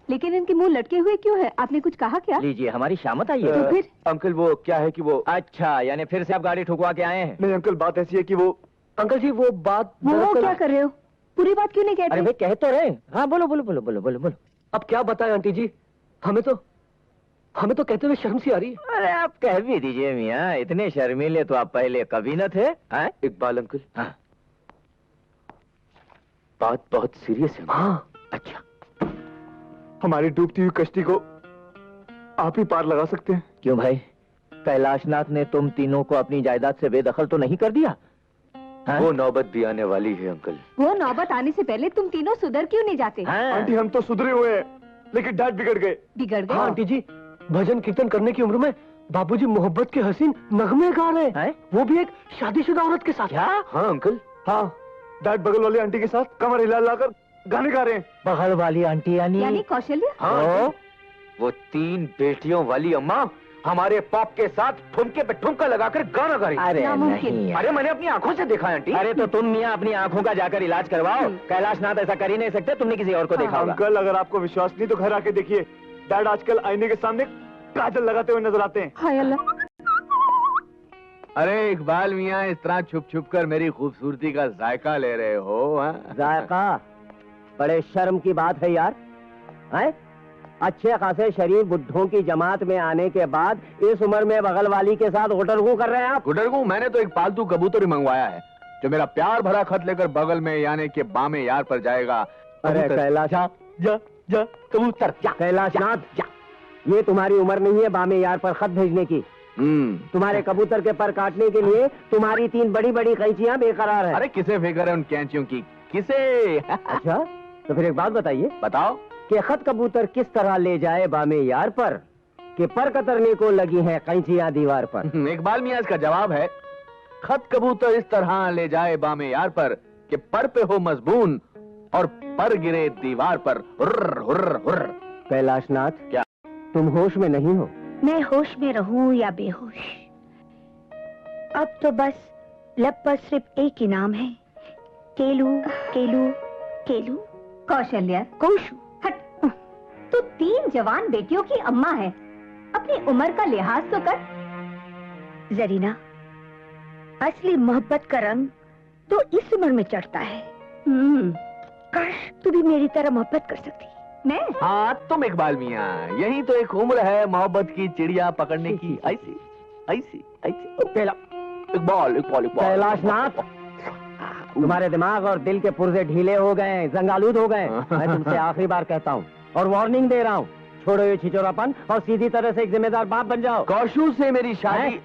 लेकिन इनके मुंह लटके हुए क्यों है? आपने कुछ कहा क्या? लीजिए हमारी शामत आई है। तो फिर अंकल वो क्या है कि वो अच्छा, यानी फिर से आप गाड़ी ठुकवा के आए हैं? नहीं अंकल, बात ऐसी है कि वो अंकल जी वो बात वो दरअसल- क्या कर रहे हो? पूरी बात क्यों नहीं कहते? अरे भाई कह तो रहे। हाँ बोलो बोलो बोलो बोलो बोलो बोलो। अब क्या बताएं आंटी जी, हमें तो कहते हुए शर्म सी आ रही है। अरे आप कह भी दीजिए मियाँ, इतने शर्मीले तो आप पहले कभी न थे। हैं? इकबाल अंकल, हाँ। बात बहुत सीरियस है। हाँ। अच्छा, हमारी डूबती हुई कश्ती को आप ही पार लगा सकते हैं। क्यों भाई, कैलाशनाथ ने तुम तीनों को अपनी जायदाद से बेदखल तो नहीं कर दिया? हाँ? वो नौबत भी आने वाली है अंकल। वो नौबत आने से पहले तुम तीनों सुधर क्यों नहीं जाते? हाँ? आंटी हम तो सुधरे हुए हैं, लेकिन डैड बिगड़ गए। बिगड़ गए? हाँ आंटी जी, भजन कीर्तन करने की उम्र में बाबूजी मोहब्बत के हसीन नगमे गा रहे हैं, हैं? वो भी एक शादीशुदा औरत के साथ। क्या? हाँ अंकल। हाँ, डैड बगल वाली आंटी के साथ कमर हिला लाकर गाने गा रहे हैं। बगल वाली आंटी यानी कौशल्या? हाँ, वो 3 बेटियों वाली अम्मा हमारे पाप के साथ ठुमके पे ठुमका लगाकर गाना गा रही। अरे नामुमकिन। नहीं। अरे मैंने अपनी आंखों से देखा है आंटी। अरे तो तुम मियाँ अपनी आंखों का जाकर इलाज करवाओ। कैलाशनाथ ऐसा कर ही नहीं सकते, तुमने किसी और को देखा होगा। अंकल अगर आपको विश्वास नहीं तो घर आके देखिए, डैड आजकल आईने के सामने काजल लगाते हुए नजर आते हैं। हाय अल्लाह। अरे इकबाल मियाँ, इस तरह छुप छुप कर मेरी खूबसूरती का जायका ले रहे हो? जायका? बड़े शर्म की बात है यार। हैं? अच्छे खासे शरीफ बुड्ढों की जमात में आने के बाद इस उम्र में बगल वाली के साथ गुटरगू कर रहे हैं आप? गुडरगू, मैंने तो एक पालतू कबूतर ही मंगवाया है जो मेरा प्यार भरा खत लेकर बगल में यानी के बामे यार पर जाएगा। अरे कबूतर। कैलाश, जा कबूतर जा। कैलाशनाथ, ये तुम्हारी उम्र नहीं है बामे यार पर खत भेजने की। तुम्हारे कबूतर के पर काटने के लिए तुम्हारी 3 बड़ी बड़ी कैंचियां बेकरार है। अरे किसे फिक्र है उन कैंचियों की, किसे? अच्छा, तो फिर एक बात बताइए बताओ। कि खत कबूतर किस तरह ले जाए बामे यार पर कि पर कतरने को लगी है कैंचियां दीवार पर? इकबाल मियाँ, इसका जवाब है खत कबूतर इस तरह ले जाए बामे यार पर कि पर पे हो मजबून और पर गिरे दीवार पर। हुर्र हुर्र हुर्र। कैलाशनाथ, क्या? तुम होश में नहीं हो? मैं होश में रहूं या बेहोश, अब तो बस लब पर सिर्फ एक ही नाम है, केलू केलू केलू। कौशल्या, कोशू। हट। तू 3 जवान बेटियों की अम्मा है, अपनी उम्र का लिहाज तो कर। जरीना, असली मोहब्बत का रंग तो इस उम्र में चढ़ता है। काश तू भी मेरी तरह मोहब्बत कर सकती। मैं? हाँ तुम इकबाल मियाँ, यही तो एक उम्र है मोहब्बत की चिड़िया पकड़ने की। ऐसी ऐसी ऐसी। इकबाल इकबाल इकबाल। कैलाशनाथ, तुम्हारे दिमाग और दिल के पुर्जे ढीले हो गए, जंगालूद हो गए। मैं तुमसे आखिरी बार कहता हूँ और वार्निंग दे रहा हूँ, छोड़ो ये छिचोरापन और सीधी तरह से एक जिम्मेदार बाप बन जाओ। कौशू से मेरी शादी,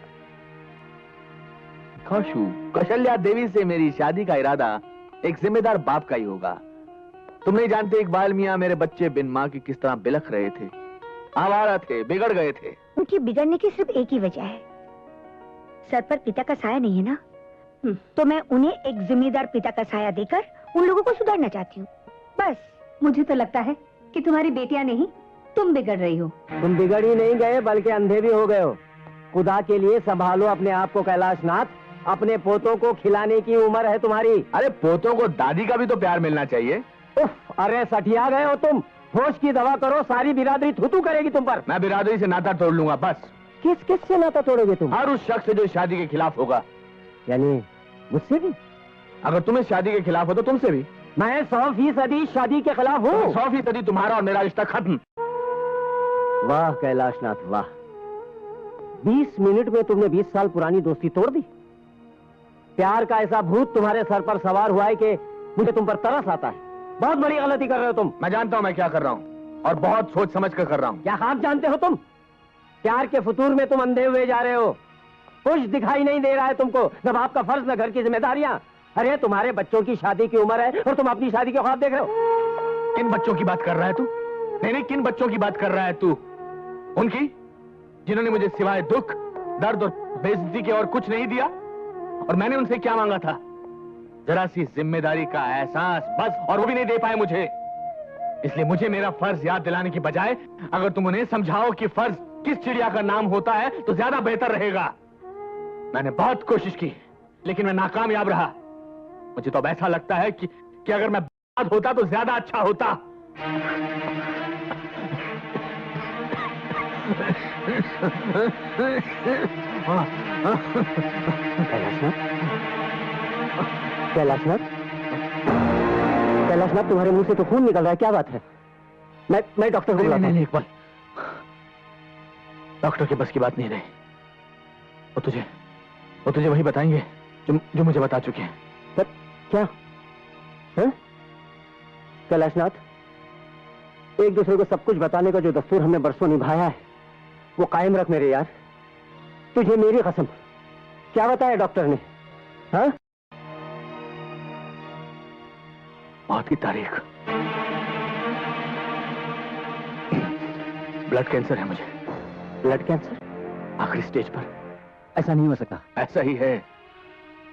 कौशू कौशल्या देवी से मेरी शादी का इरादा एक जिम्मेदार बाप का ही होगा। तुम नहीं जानते इकबाल मियाँ, मेरे बच्चे बिन माँ की किस तरह बिलख रहे थे, आवारा थे, बिगड़ गए थे। उनकी बिगड़ने की सिर्फ एक ही वजह है, सर पर पिता का साया नहीं है ना। तो मैं उन्हें एक जिम्मेदार पिता का साया देकर उन लोगों को सुधारना चाहती हूँ, बस। मुझे तो लगता है कि तुम्हारी बेटियां नहीं, तुम बिगड़ रही हो। तुम बिगड़ ही नहीं गए बल्कि अंधे भी हो गए हो। खुदा के लिए संभालो अपने आप को कैलाशनाथ, अपने पोतों को खिलाने की उम्र है तुम्हारी। अरे पोतों को दादी का भी तो प्यार मिलना चाहिए। उफ, अरे सठिया गए हो तुम। होश की दवा करो, सारी बिरादरी थूथू करेगी तुम पर। मैं बिरादरी से नाता तोड़ लूंगा बस। किस किस से नाता तोड़ोगे तुम? हर उस शख्स से जो शादी के खिलाफ होगा। यानी मुझसे भी? अगर तुम इस शादी के खिलाफ हो तो तुमसे भी। मैं 100% शादी के खिलाफ हूँ। 100% तुम्हारा और मेरा रिश्ता खत्म। वाह कैलाशनाथ वाह, 20 मिनट में तुमने 20 साल पुरानी दोस्ती तोड़ दी। प्यार का ऐसा भूत तुम्हारे सर पर सवार हुआ है कि मुझे तुम पर तरस आता है। बहुत बड़ी गलती कर रहे हो तुम। मैं जानता हूं मैं क्या कर रहा हूं और बहुत सोच समझ कर रहा हूं। क्या आप जानते हो तुम? प्यार के फतूर में तुम अंधे हुए जा रहे हो। कुछ दिखाई नहीं दे रहा है तुमको, न बाप का फर्ज न घर की जिम्मेदारियां। अरे तुम्हारे बच्चों की शादी की उम्र है और तुम अपनी शादी के ख्वाब देख रहे हो। किन बच्चों की बात कर रहा है तू? नहीं, किन बच्चों की बात कर रहा है तू? उनकी जिन्होंने मुझे सिवाय दुख, दर्द और बेइज्जती के और कुछ नहीं दिया। और मैंने उनसे क्या मांगा था? जरा सी जिम्मेदारी का एहसास, बस। और वो भी नहीं दे पाए मुझे। इसलिए मुझे मेरा फर्ज याद दिलाने की बजाय अगर तुम उन्हें समझाओ कि फर्ज किस चिड़िया का नाम होता है तो ज्यादा बेहतर रहेगा। मैंने बहुत कोशिश की लेकिन मैं नाकामयाब रहा। मुझे तो अब ऐसा लगता है कि अगर मैं बर्बाद होता तो ज्यादा अच्छा होता। कैलाशनाथ, कैलाशनाथ, तुम्हारे मुंह से तो खून निकल रहा है, क्या बात है? मैं डॉक्टर को बुलाता हूं। नहीं, इकबाल, डॉक्टर के बस की बात नहीं रही। वो तुझे वही बताएंगे जो मुझे बता चुके हैं। पर क्या है? कैलाशनाथ, एक दूसरे को सब कुछ बताने का जो दस्तूर हमने बरसों निभाया है, वो कायम रख मेरे यार। तुझे मेरी कसम। क्या बताया डॉक्टर ने? हाँ? मौत की तारीख। ब्लड कैंसर है मुझे। Blood cancer? आखिरी स्टेज पर। ऐसा नहीं हो सकता। ऐसा ही है,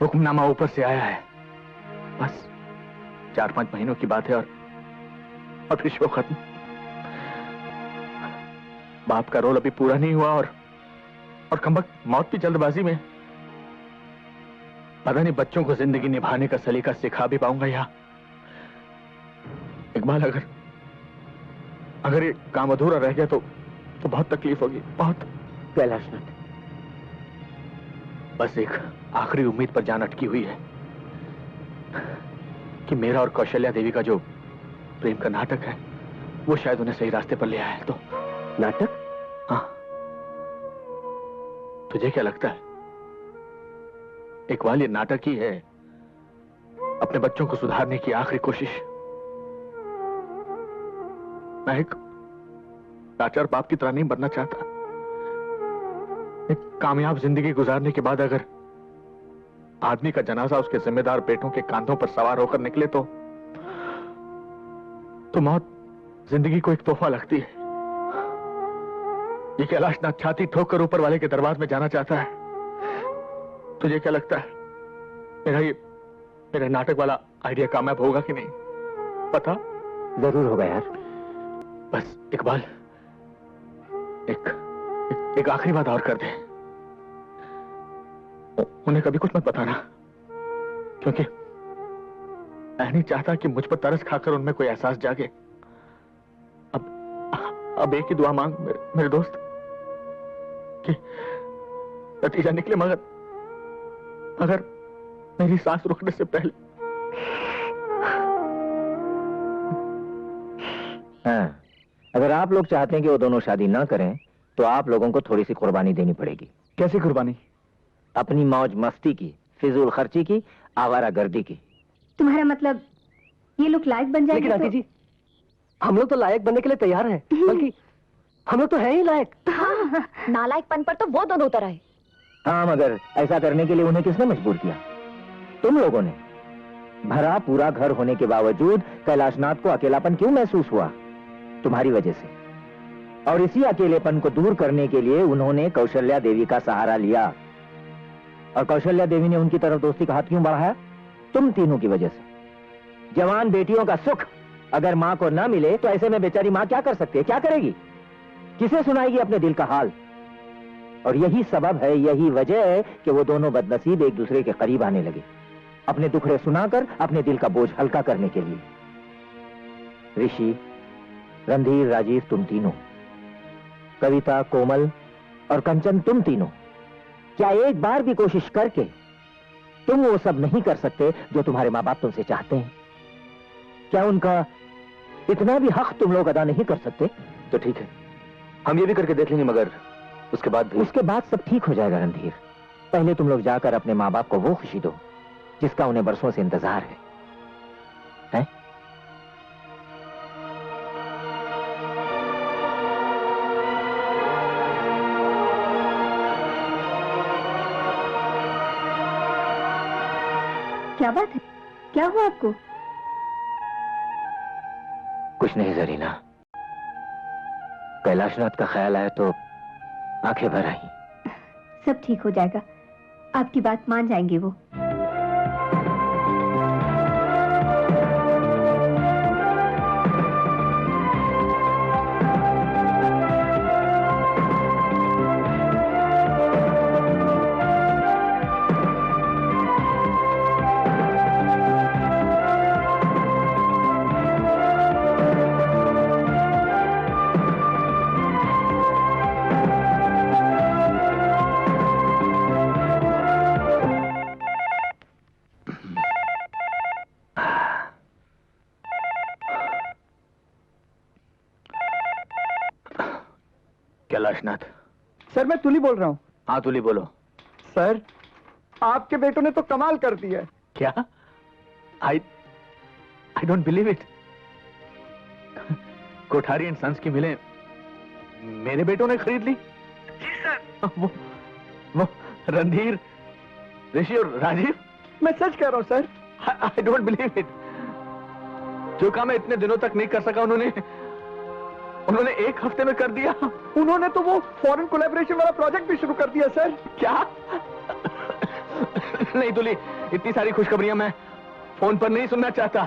हुक्मनामा ऊपर से आया है। बस 4-5 महीनों की बात है और फिर शो खत्म। बाप का रोल अभी पूरा नहीं हुआ और कमबख्त मौत की जल्दबाजी में। पता नहीं बच्चों को जिंदगी निभाने का सलीका सिखा भी पाऊंगा या। इकबाल, अगर ये काम अधूरा रह गया तो बहुत तकलीफ होगी, बहुत। कैलाशनाथ, बस एक आखिरी उम्मीद पर जान अटकी हुई है कि मेरा और कौशल्या देवी का जो प्रेम का नाटक है वो शायद उन्हें सही रास्ते पर ले आया है। तो नाटक? हाँ, तुझे क्या लगता है? इकबाल, ये नाटक ही है, अपने बच्चों को सुधारने की आखिरी कोशिश। मैं एक लाचार बाप की तरह नहीं बनना चाहता। एक कामयाब जिंदगी गुजारने के बाद अगर आदमी का जनाजा उसके जिम्मेदार बेटों के कांधों पर सवार होकर निकले तो मौत जिंदगी को एक तोहफा लगती है। ये कैलाशनाथ छाती ठोक कर ऊपर वाले के दरबार में जाना चाहता है। तुझे क्या लगता है मेरा नाटक वाला आइडिया कामयाब होगा कि नहीं? पता? जरूर होगा यार। बस इकबाल, एक आखिरी बात और कर दे। उन्हें कभी कुछ मत बताना, क्योंकि मैं नहीं चाहता कि मुझ पर तरस खाकर उनमें कोई एहसास जागे। अब एक ही दुआ मांग मेरे दोस्त कि नतीजा निकले, मगर मेरी सांस रुकने से पहले। हाँ, अगर आप लोग चाहते हैं कि वो दोनों शादी ना करें तो आप लोगों को थोड़ी सी कुर्बानी देनी पड़ेगी। कैसी कुर्बानी? अपनी मौज मस्ती की, फिजूल खर्ची की, आवारागर्दी की। तुम्हारा मतलब ये लोग लायक बन जाएंगे? लेकिन आंटी जी, हम लोग तो लायक बनने के लिए तैयार हैं, बल्कि हम लोग तो हैं ही लायक। हाँ, नालायकपन पर तो वो दोनों उतर आए। हाँ, मगर ऐसा करने के लिए उन्हें किसने मजबूर किया? तुम लोगों ने। भरा पूरा घर होने के बावजूद कैलाशनाथ को अकेलापन क्यों महसूस हुआ? तुम्हारी वजह से। और इसी अकेलेपन को दूर करने के लिए उन्होंने कौशल्या देवी का सहारा लिया। और कौशल्या देवी ने उनकी तरफ दोस्ती का हाथ क्यों बढ़ाया? तुम तीनों की वजह से। जवान बेटियों का सुख अगर मां को ना मिले तो ऐसे में बेचारी मां क्या कर सकती है? क्या करेगी? किसे सुनाएगी अपने दिल का हाल? और यही सबब है, यही वजह है कि वो दोनों बदनसीब एक दूसरे के करीब आने लगे, अपने दुखड़े सुनाकर अपने दिल का बोझ हल्का करने के लिए। ऋषि, रणधीर, राजीव, तुम तीनों, कविता, कोमल और कंचन, तुम तीनों, क्या एक बार भी कोशिश करके तुम वो सब नहीं कर सकते जो तुम्हारे माँ बाप तुमसे चाहते हैं? क्या उनका इतना भी हक तुम लोग अदा नहीं कर सकते? तो ठीक है, हम ये भी करके देख लेंगे, मगर उसके बाद सब ठीक हो जाएगा रणधीर। पहले तुम लोग जाकर अपने माँ बाप को वो खुशी दो जिसका उन्हें बरसों से इंतजार है? क्या बात है? क्या हुआ आपको? कुछ नहीं जरीना, कैलाशनाथ का ख्याल आया तो आंखें भर आई। सब ठीक हो जाएगा, आपकी बात मान जाएंगे वो। कैलाशनाथ। सर मैं तुली बोल रहा हूँ। हाँ तुली बोलो। सर आपके बेटों ने तो कमाल कर दिया है। क्या? I don't believe it. Kothari and sons की मिलें मेरे बेटों ने खरीद ली? जी सर। वो रणधीर, ऋषि और राजीव। मैं सच कह रहा हूँ sir. I don't believe it. जो काम मैं इतने दिनों तक नहीं कर सका उन्होंने एक हफ्ते में कर दिया। उन्होंने तो वो फॉरेन कोलैबोरेशन वाला प्रोजेक्ट भी शुरू कर दिया सर। क्या? नहीं तुली, इतनी सारी खुशखबरियां मैं फोन पर नहीं सुनना चाहता।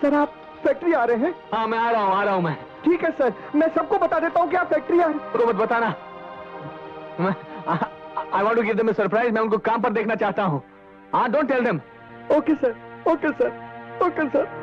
सर आप फैक्ट्री आ रहे हैं? हाँ मैं आ रहा हूं मैं। ठीक है सर, मैं सबको बता देता हूँ कि आप फैक्ट्री आ रहे हैं। उनको मत बताना। I want to give them a surprise. मैं उनको काम पर देखना चाहता हूँ। हाँ don't tell them. Okay sir, okay sir, okay sir.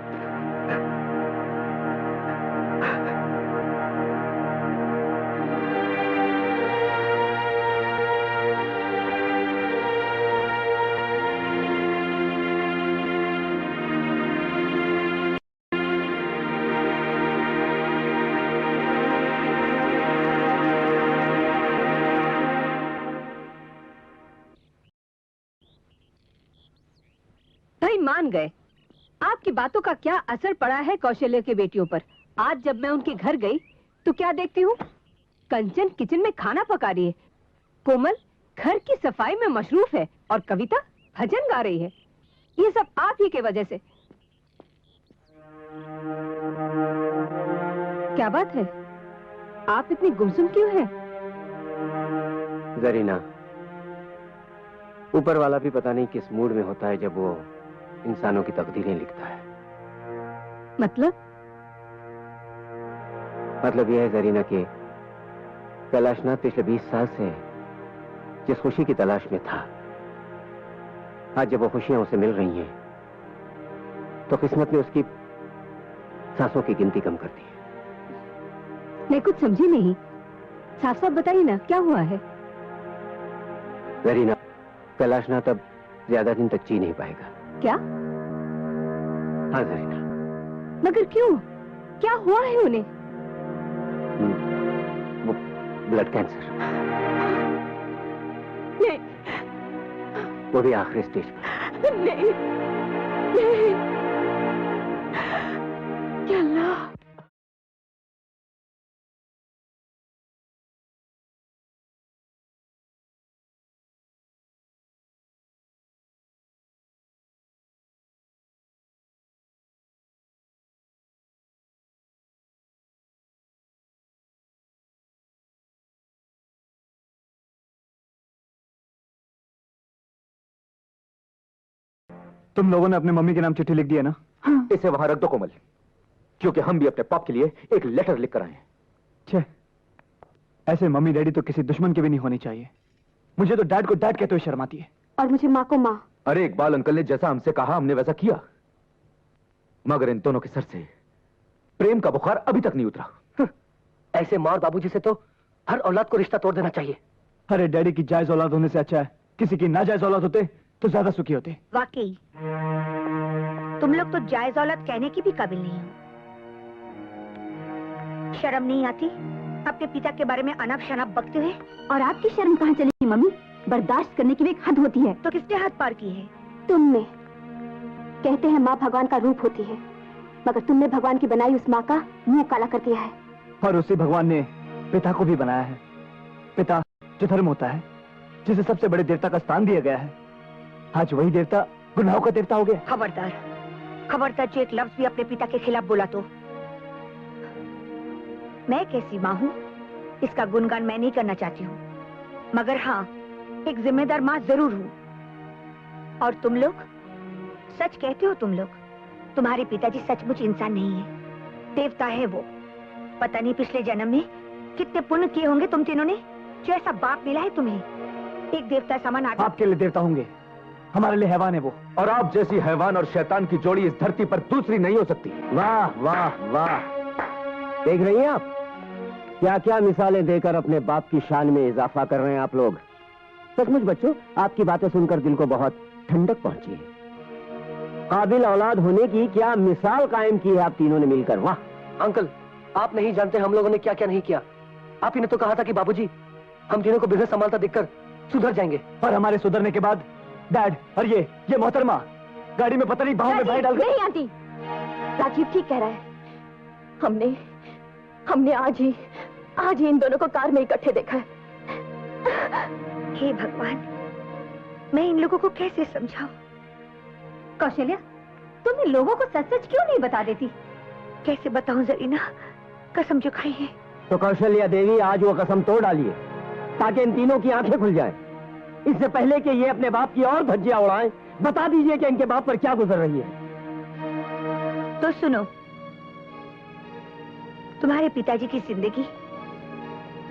मान गए। आपकी बातों का क्या असर पड़ा है कौशल्य के बेटियों पर। आज जब मैं उनके घर गई तो क्या देखती हूँ, कंचन किचन में खाना पका रही है, कोमल घर की सफाई में मशरूफ है और कविता भजन गा रही है। ये सब आप ही के वजह से। क्या बात है, आप इतनी गुमसुम क्यों हैं? जरीना, ऊपर वाला भी पता नहीं किस मूड में होता है जब वो इंसानों की तकदीरें लिखता है। मतलब यह है जरीना कि कैलाशनाथ पिछले 20 साल से जिस खुशी की तलाश में था, आज जब वो खुशियां उसे मिल रही हैं तो किस्मत ने उसकी सांसों की गिनती कम कर दी है। मैं कुछ समझी नहीं, साफ साफ बताइए ना क्या हुआ है। जरीना, कैलाशनाथ अब ज्यादा दिन तक जी नहीं पाएगा। क्या? हाँ जरीना। मगर क्यों, क्या हुआ है उन्हें? वो ब्लड कैंसर। नहीं, वो भी आखिरी स्टेज पर। नहीं, नहीं। क्या अल्लाह। तुम लोगों ने अपने मम्मी के नाम चिट्ठी लिख दी है ना? हाँ। इसे वहां रख दो कोमल, क्योंकि हम भी अपने पाप के लिए एक लेटर लिख कर आए हैं। छे, ऐसे मम्मी डैडी तो किसी दुश्मन के भी नहीं होनी चाहिए। मुझे तो डैड को डैड कहते हुए शर्म आती है। और मुझे माँ को माँ। अरे इकबाल अंकल ने जैसा हमसे कहा हमने वैसा किया, मगर इन दोनों के सर से प्रेम का बुखार अभी तक नहीं उतरा। ऐसे माँ और बाबूजी से तो हर औलाद को रिश्ता तोड़ देना चाहिए। अरे डैडी की जायज औलाद होने से अच्छा है किसी की नाजायज औलाद होते तो ज्यादा सुखी होते। वाकई तुम लोग तो जायज औलाद कहने की भी काबिल नहीं हो। शर्म नहीं आती अपने पिता के बारे में अनाप शनाप बकते हुए? और आपकी शर्म कहाँ चली मम्मी? बर्दाश्त करने की भी एक हद होती है। तो किसने हद पार की है? तुमने। कहते हैं माँ भगवान का रूप होती है, मगर तुमने भगवान की बनाई उस माँ का मुंह काला कर दिया है। और उसी भगवान ने पिता को भी बनाया है। पिता जो धर्म होता है, जिसे सबसे बड़े देवता का स्थान दिया गया है, आज वही देवता गुनाहों का देवता हो गया। खबरदार, खबरदार जो एक लफ्ज भी अपने पिता के खिलाफ बोला तो। मैं कैसी माँ हूँ इसका गुणगान मैं नहीं करना चाहती हूँ, मगर हाँ एक जिम्मेदार माँ जरूर हूँ। और तुम लोग सच कहते हो, तुम लोग, तुम्हारे पिताजी सचमुच इंसान नहीं है, देवता है वो। पता नहीं पिछले जन्म में कितने पुण्य किए होंगे तुम तीनों ने, जो ऐसा बाप मिला है तुम्हें। एक देवता समान आदमी। आपके लिए देवता होंगे, हमारे लिए हैवान है वो। और आप जैसी हैवान और शैतान की जोड़ी इस धरती पर दूसरी नहीं हो सकती। वाह वाह वाह, देख रही हैं आप क्या क्या मिसालें देकर अपने बाप की शान में इजाफा कर रहे हैं आप लोग। सचमुच बच्चों, आपकी बातें सुनकर दिल को बहुत ठंडक पहुंची है। काबिल औलाद होने की क्या मिसाल कायम की है आप तीनों ने मिलकर। वाह। अंकल, आप नहीं जानते हम लोगों ने क्या क्या नहीं किया। आप ही ने तो कहा था कि बाबूजी हम तीनों को बिजनेस संभालता देखकर सुधर जाएंगे। पर हमारे सुधरने के बाद डैड और ये मोहतरमा गाड़ी में पता नहीं बाहों में बाहें डाल नहीं आती। राजीव ठीक कह रहा है। हमने आज ही इन दोनों को कार में इकट्ठे देखा है। हे भगवान, मैं इन लोगों को कैसे समझाऊं? कौशल्या, तुम इन लोगों को सच सच क्यों नहीं बता देती? कैसे बताऊं जरीना, कसम जो खाई है। तो कौशल्या देवी आज वो कसम तोड़ डालिए ताकि इन तीनों की आंखें खुल जाएं। इससे पहले कि ये अपने बाप की और धज्जियां उड़ाएं, बता दीजिए कि इनके बाप पर क्या गुजर रही है। तो सुनो, तुम्हारे पिताजी की जिंदगी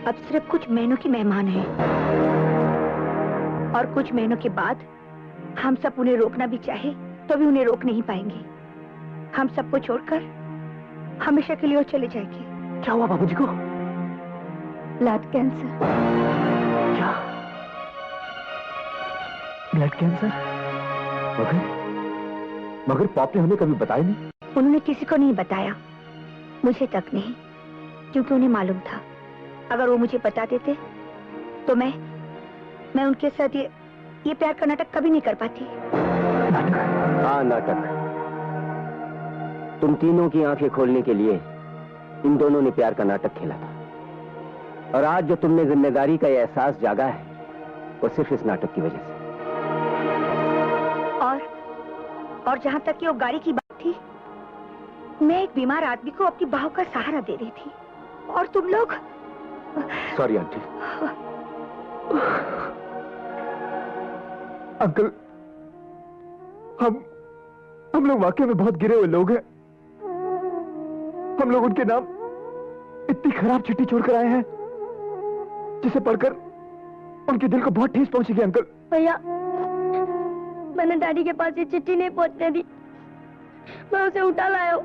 अब सिर्फ कुछ महीनों की मेहमान है, और कुछ महीनों के बाद हम सब उन्हें रोकना भी चाहे तो भी उन्हें रोक नहीं पाएंगे। हम सबको छोड़कर हमेशा के लिए वो चले जाएंगे। क्या हुआ बाबूजी को? Blood cancer. क्या? Blood cancer? मगर पॉप ने हमें कभी बताया नहीं। उन्होंने किसी को नहीं बताया, मुझे तक नहीं, क्योंकि उन्हें मालूम था अगर वो मुझे बता देते तो मैं उनके साथ ये प्यार का नाटक कभी नहीं कर पाती। हाँ, नाटक। तुम तीनों की आंखें खोलने के लिए इन दोनों ने प्यार का नाटक खेला था, और आज जो तुमने जिम्मेदारी का ये एहसास जागा है वो सिर्फ इस नाटक की वजह से। और जहां तक कि वो गाड़ी की बात थी, मैं एक बीमार आदमी को अपनी बाहों का सहारा दे रही थी, और तुम लोग। Sorry aunty. अंकल, हम लोग वाकई में बहुत गिरे हुए लोग हैं। हम लोग उनके नाम इतनी खराब चिट्ठी छोड़कर आए हैं जिसे पढ़कर उनके दिल को बहुत ठेस पहुंचेगी। अंकल भैया, मैंने डैडी के पास ये चिट्ठी नहीं पहुंचने दी, मैं उसे उठा लाया हूं।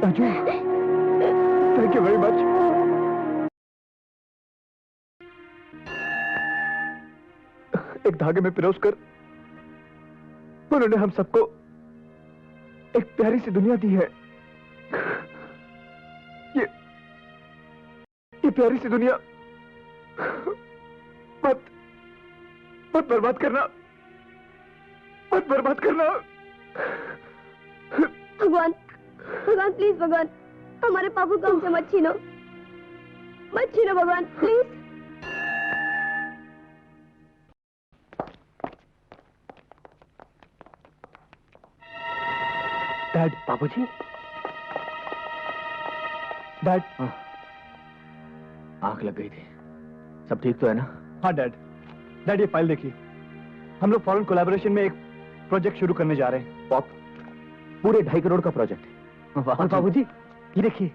Raju, thank you very much. एक धागे में पिरोसकर उन्होंने हम सबको एक प्यारी सी दुनिया दी है। ये प्यारी सी दुनिया मत बर्बाद करना, मत बर्बाद करना। भगवान प्लीज, भगवान हमारे पापू को हमसे मत छीनो भगवान प्लीज। डैड, बाबूजी। डैड, आंख लग गई थी, सब ठीक तो है ना? हाँ डैड ये फाइल देखिए। हम लोग फॉरेन कोलैबोरेशन में एक प्रोजेक्ट शुरू करने जा रहे हैं। पॉप, पूरे 2.5 करोड़ का प्रोजेक्ट है। और बाबूजी ये देखिए,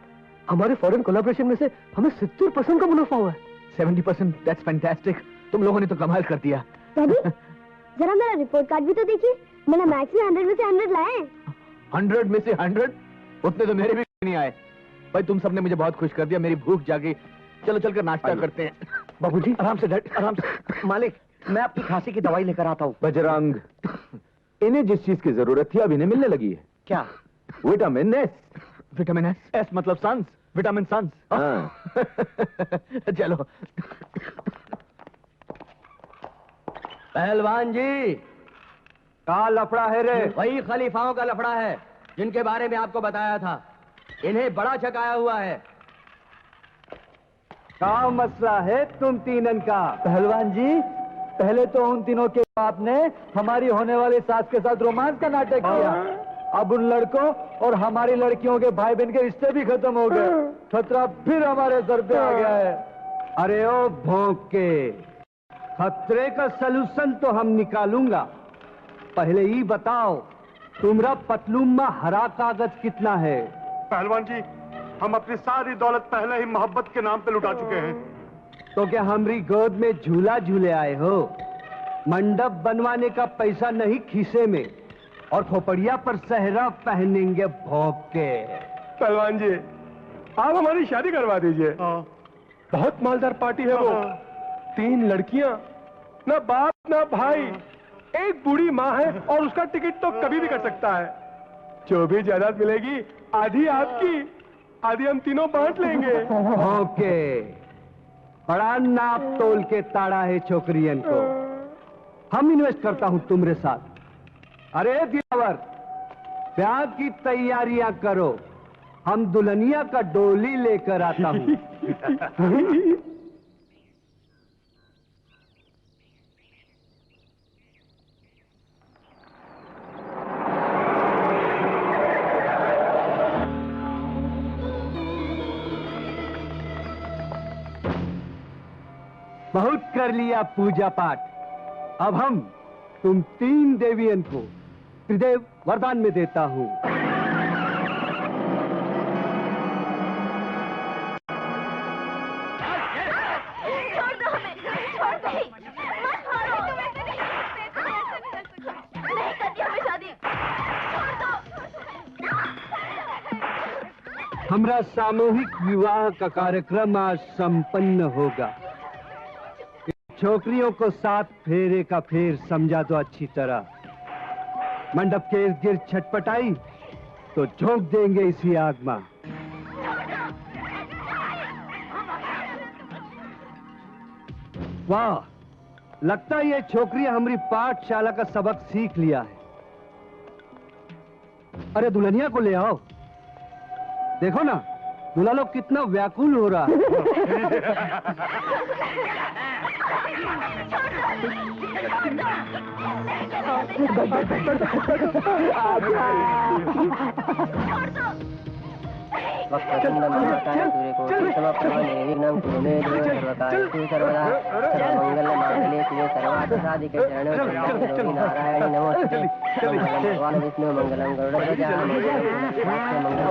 हमारे फॉरेन कोलैबोरेशन में से हमें 70% का मुनाफा हुआ है। 70%? That's fantastic. तुम लोगों ने तो कमाल कर दिया। डैडी, जरा मेरा रिपोर्ट कार्ड भी तो देखिए, मैंने मैथ्स में 100 में से 100 लाए। 100 में से 100? उतने तो मेरे भी नहीं आए। भाई तुम सबने मुझे बहुत खुश कर दिया, मेरी भूख जागी। चलो चलकर नाश्ता करते हैं। बाबूजी आराम से डैड, आराम से। मालिक, मैं आपकी खांसी की दवाई लेकर आता हूँ। बजरंग, इन्हें जिस चीज की जरूरत थी अब इन्हें मिलने लगी है। क्या? Vitamin S. विटामिन एस मतलब सन्स, विटामिन सन्स। चलो। पहलवान जी, का लफड़ा है रे? वही खलीफाओं का लफड़ा है जिनके बारे में आपको बताया था। इन्हें बड़ा छकाया हुआ है। क्या मसला है तुम तीनन का? पहलवान जी, पहले तो उन तीनों के बाप ने हमारी होने वाली सास के साथ रोमांस का नाटक किया। अब उन लड़कों और हमारी लड़कियों के भाई बहन के रिश्ते भी खत्म हो गए। खतरा फिर हमारे सर पे आ गया है। अरे ओ भौंक के, खतरे का सलूशन तो हम निकालूंगा। पहले ही बताओ, तुम्हारा पतलून में हरा कागज कितना है? पहलवान जी, हम अपनी सारी दौलत पहले ही मोहब्बत के नाम पे लुटा चुके हैं। तो क्या हमारी गोद में झूला झूले आए हो? मंडप बनवाने का पैसा नहीं खीसे में, और खोपड़िया पर सहरा पहनेंगे भौंक के। पहलवान जी, आप हमारी शादी करवा दीजिए। बहुत मालदार पार्टी है वो। 3 लड़कियां, ना बाप ना भाई, एक बूढ़ी माँ है, और उसका टिकट तो कभी भी कर सकता है। जो भी जायदाद मिलेगी आधी आपकी, आधी हम तीनों बांट लेंगे। ओके, बड़ा नाप तोल के ताड़ा है छोकरियन को। हम इन्वेस्ट करता हूं तुम्हारे साथ। अरे दिलावर, ब्याह की तैयारियां करो, हम दुल्हनिया का डोली लेकर आता हूं। बहुत कर लिया पूजा पाठ। अब हम तुम 3 देवियन को त्रिदेव वरदान में देता हूं। छोड़ दो हमें, छोड़ दो, मत मारो। नहीं करती हमें शादी, छोड़ दो। हमारा सामूहिक विवाह का कार्यक्रम आज संपन्न होगा। छोकरियों को 7 फेरे का फेर समझा दो अच्छी तरह। मंडप के इर्द गिर्द छटपटाई तो झोंक देंगे इसी आग में। वाह, लगता है ये छोकरी हमारी पाठशाला का सबक सीख लिया है। अरे दुल्हनिया को ले आओ, देखो ना दूल्हा लोग कितना व्याकुल हो रहा है। नारायण नमोस्तुते। भगवान विष्णु मंगलम गरुड़ध्वजा मंगलम।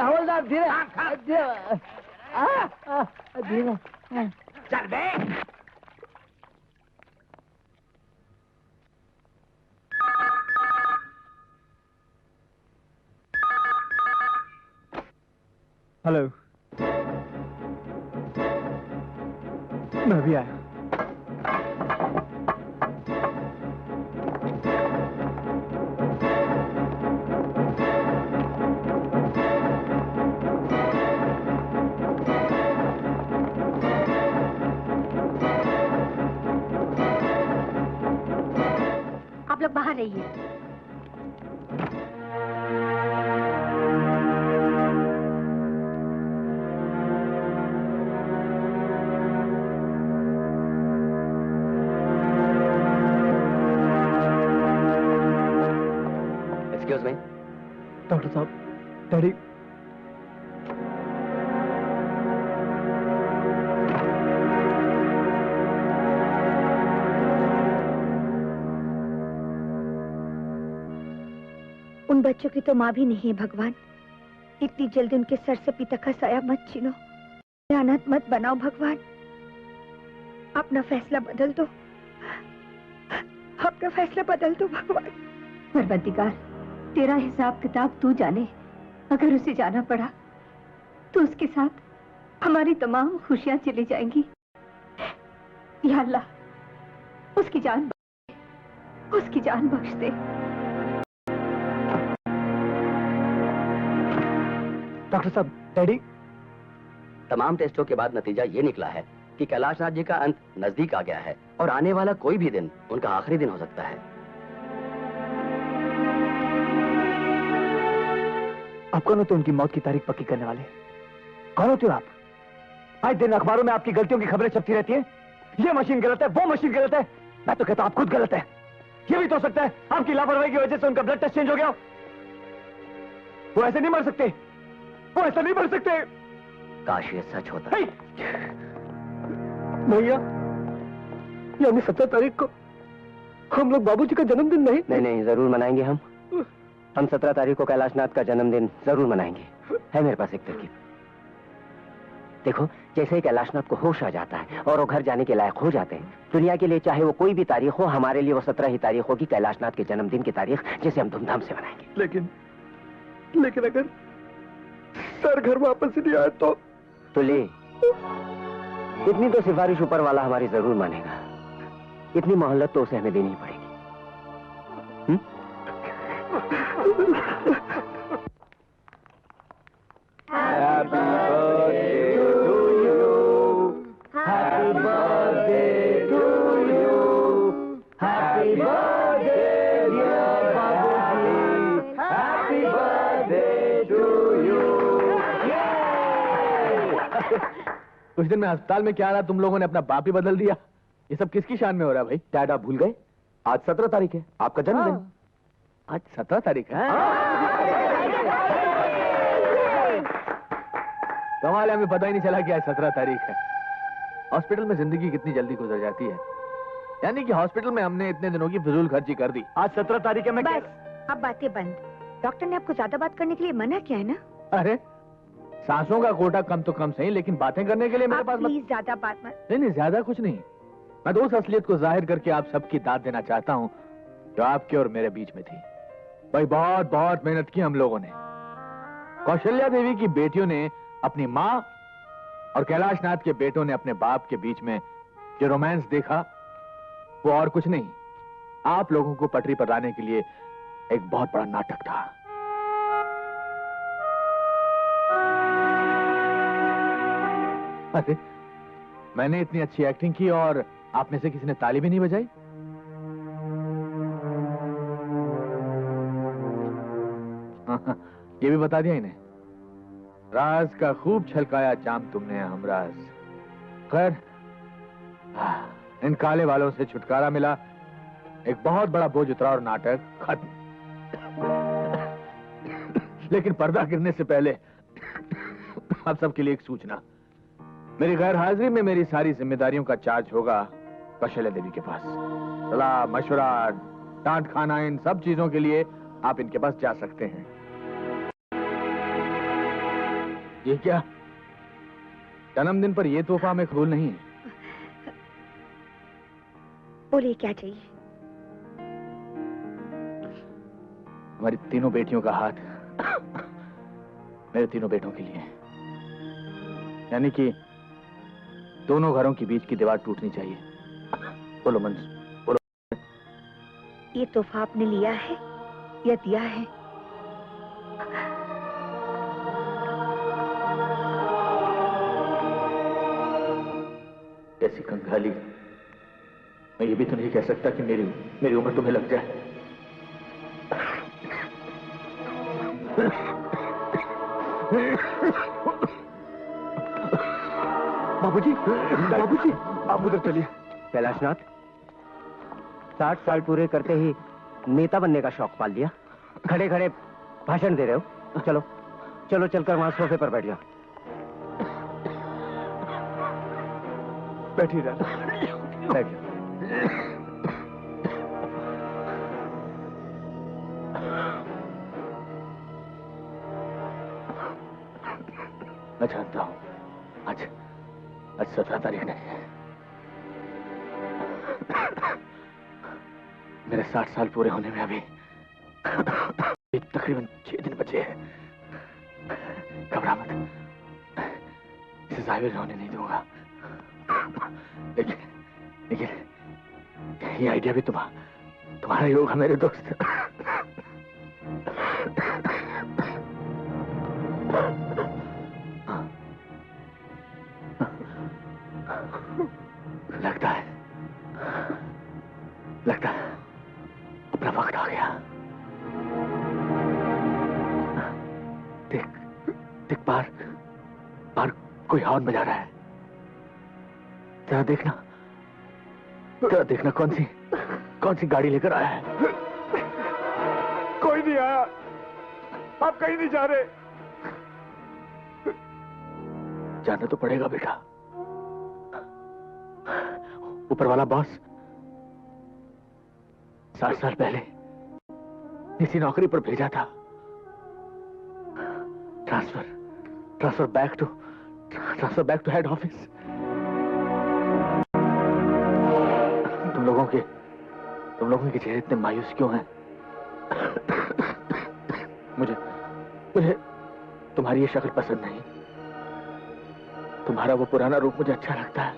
हवलदार धीरे धीरे चल बे। हेलो, मैं भी आया। आप लोग बाहर रहिए। Excuse me. डॉक्टर साहब, डैडी उन बच्चों की तो माँ भी नहीं है भगवान। इतनी जल्दी उनके सर से पिता का साया मत छीनो, अनाथ मत बनाओ भगवान। अपना फैसला बदल दो, अपना फैसला बदल दो भगवान। परवरदिगार, तेरा हिसाब किताब तू जाने। अगर उसे जाना पड़ा तो उसके साथ हमारी तमाम खुशियां चली जाएंगी। या अल्लाह उसकी जान बख्श दे। डॉक्टर साहब, डैडी। तमाम टेस्टों के बाद नतीजा ये निकला है कि कैलाशनाथ जी का अंत नजदीक आ गया है और आने वाला कोई भी दिन उनका आखिरी दिन हो सकता है। आप कौन होते उनकी मौत की तारीख पक्की करने वाले? कौन होते हो आप? आज दिन अखबारों में आपकी गलतियों की खबरें छपती रहती हैं। ये मशीन गलत है, वो मशीन गलत है। मैं तो कहता हूं आप खुद गलत है। ये भी तो हो सकता है आपकी लापरवाही की वजह से उनका ब्लड टेस्ट चेंज हो गया। वो ऐसे नहीं मर सकते, वो ऐसा नहीं मर सकते। काश ये सच होता। भैया, यानी 17 तारीख को हम लोग बाबूजी का जन्मदिन नहीं? नहीं, जरूर मनाएंगे हम 17 तारीख को कैलाशनाथ का जन्मदिन जरूर मनाएंगे। है मेरे पास एक तरकीब। देखो, जैसे ही कैलाशनाथ को होश आ जाता है और वो घर जाने के लायक हो जाते हैं, दुनिया के लिए चाहे वो कोई भी तारीख हो, हमारे लिए वो 17 ही तारीख होगी, कैलाशनाथ के जन्मदिन की तारीख, जिसे हम धूमधाम से मनाएंगे। लेकिन अगर सर घर वापस नहीं आए तो ले, इतनी तो सिफारिश ऊपर वाला हमारी जरूर मानेगा। इतनी मोहलत तो उसे हमें देनी पड़ेगी। कुछ दिन में अस्पताल में क्या रहा, तुम लोगों ने अपना बाप ही बदल दिया। ये सब किसकी शान में हो रहा है भाई? डैड आप भूल गए, आज 17 तारीख है, आपका जन्मदिन। आज 17 तारीख है। कमाल है, हमें पता ही नहीं चला कि आज 17 तारीख है। हॉस्पिटल में जिंदगी कितनी जल्दी गुजर जाती है। यानी कि हॉस्पिटल में हमने इतने दिनों की फिजूल खर्ची कर दी। आज 17 तारीख है। मैं बस, अब बातें बंद। डॉक्टर ने आपको ज्यादा बात करने के लिए मना किया है ना? अरे सांसों का कोटा कम तो कम सही, लेकिन बातें करने के लिए मेरे पास प्लीज ज्यादा बात मत। नहीं, ज्यादा कुछ नहीं। मैं तो उस असलियत को जाहिर करके आप सबकी दाद देना चाहता हूं जो आपके और मेरे बीच में थी। भाई बहुत बहुत मेहनत की हम लोगों ने। कौशल्या देवी की बेटियों ने अपनी माँ और कैलाशनाथ के बेटों ने अपने बाप के बीच में जो रोमांस देखा, वो और कुछ नहीं, आप लोगों को पटरी पर लाने के लिए एक बहुत बड़ा नाटक था। अरे मैंने इतनी अच्छी एक्टिंग की और आप में से किसी ने ताली भी नहीं बजाई? ये भी बता दिया इन्हें। राज का खूब छलकाया जाम तुमने हमराज। खैर, इन काले वालों से छुटकारा मिला, एक बहुत बड़ा बोझ उतरा और नाटक खत्म। लेकिन पर्दा गिरने से पहले आप सबके लिए एक सूचना। मेरी गैर हाजिरी में मेरी सारी जिम्मेदारियों का चार्ज होगा कौशल्या देवी के पास। सलाह मशवरा डांट खाना, इन सब चीजों के लिए आप इनके पास जा सकते हैं। ये क्या, जन्मदिन पर यह तोहफा हमें कबूल नहीं है। बोलिए क्या चाहिए? हमारी तीनों बेटियों का हाथ मेरे तीनों बेटों के लिए, यानी कि दोनों घरों के बीच की दीवार टूटनी चाहिए। बोलो मंजूर, बोलो। ये तोहफा आपने लिया है या दिया है? ऐसी कंगाली, मैं ये भी तो नहीं कह सकता कि मेरी उम्र तुम्हें लग जाए। बाबूजी, बाबूजी, आप उधर चलिए। कैलाशनाथ, 60 साल पूरे करते ही नेता बनने का शौक पाल लिया। खड़े खड़े भाषण दे रहे हो। चलो चलो, चलकर वहां सोफे पर बैठ जाओ। बैठिए, बैठ जाओ। मैं जानता हूं आज 17 तारीख नहीं है। मेरे 60 साल पूरे होने में अभी तकरीबन 6 दिन बचे हैं। घबरा मत, इसे जाहिर होने नहीं दूंगा। लेकिन ये आइडिया भी तुम्हारा ही होगा मेरे दोस्त। लगता है अपना वक्त आ गया। देख बाहर कोई हॉर्न बजा रहा है। जरा देखना कौन सी गाड़ी लेकर आया है। कोई नहीं आया, आप कहीं नहीं जा रहे। जाना तो पड़ेगा बेटा। ऊपर वाला बॉस 7 साल पहले इसी नौकरी पर भेजा था। Transfer back to head office. तुम लोगों के चेहरे इतने मायूस क्यों हैं? मुझे तुम्हारी ये शक्ल पसंद नहीं। तुम्हारा वो पुराना रूप मुझे अच्छा लगता है।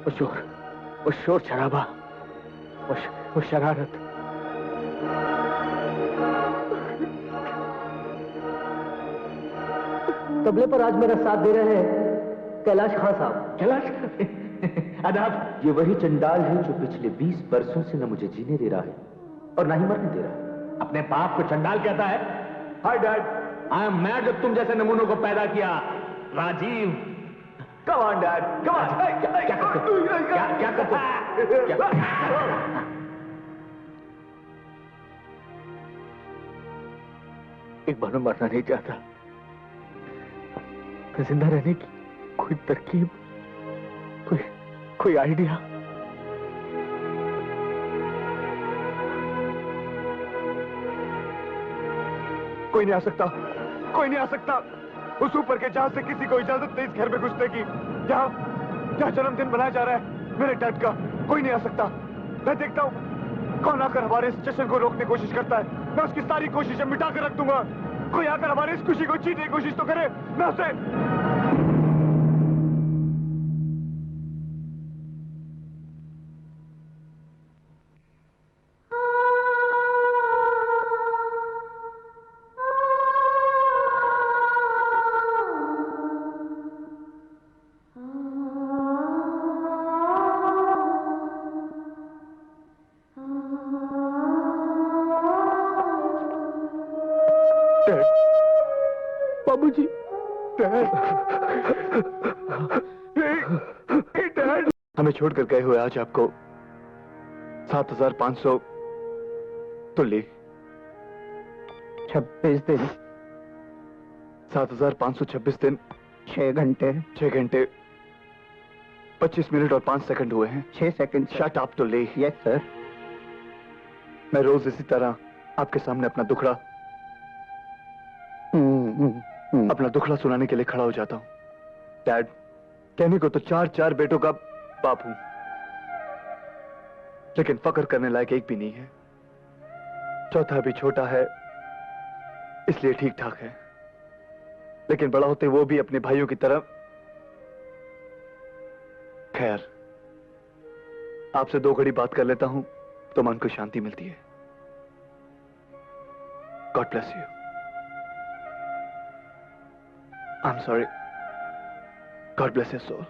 वो शोर शराबा, वो शरारत। तबले पर आज मेरा साथ दे रहे हैं कैलाश खान साहब। कैलाश आदाब। ये वही चंडाल है जो पिछले 20 बरसों से न मुझे जीने दे रहा है और ना ही मरने दे रहा है। अपने बाप को चंडाल कहता है? Hi dad, I am mad जब तुम जैसे नमूनों को पैदा किया। Rajiv, come on dad, come on. क्या करते? एक बार मरना नहीं चाहता। जिंदा रहने की कोई तरकीब, कोई आइडिया? कोई नहीं आ सकता। उस ऊपर के जहां से किसी को इजाजत नहीं इस घर में घुसने की। जहां जन्मदिन मनाया जा रहा है मेरे डैड का, कोई नहीं आ सकता। मैं देखता हूं कौन आकर हमारे इस जश्न को रोकने की कोशिश करता है। मैं उसकी सारी कोशिशें मिटा कर रख दूंगा। कोई आकर हमारी इस खुशी को छीनने की कोशिश तो करे, मैं उसे। बाबूजी, डैड, हमें छोड़कर गए हुए आज आपको 7500 तो ले 26 दिन 7526 दिन 6 घंटे 25 मिनट और 5 सेकंड हुए हैं। 6 सेकंड। शट अप तो ले। Yes sir. मैं रोज इसी तरह आपके सामने अपना दुखड़ा सुनाने के लिए खड़ा हो जाता हूं। डैड, कहने को तो 4 बेटों का बाप हूं, लेकिन फक्र करने लायक एक भी नहीं है। चौथा भी छोटा है, इसलिए ठीक ठाक है, लेकिन बड़ा होते वो भी अपने भाइयों की तरह। खैर, आपसे 2 घड़ी बात कर लेता हूं तो मन को शांति मिलती है। God bless you. I'm sorry. God bless your soul.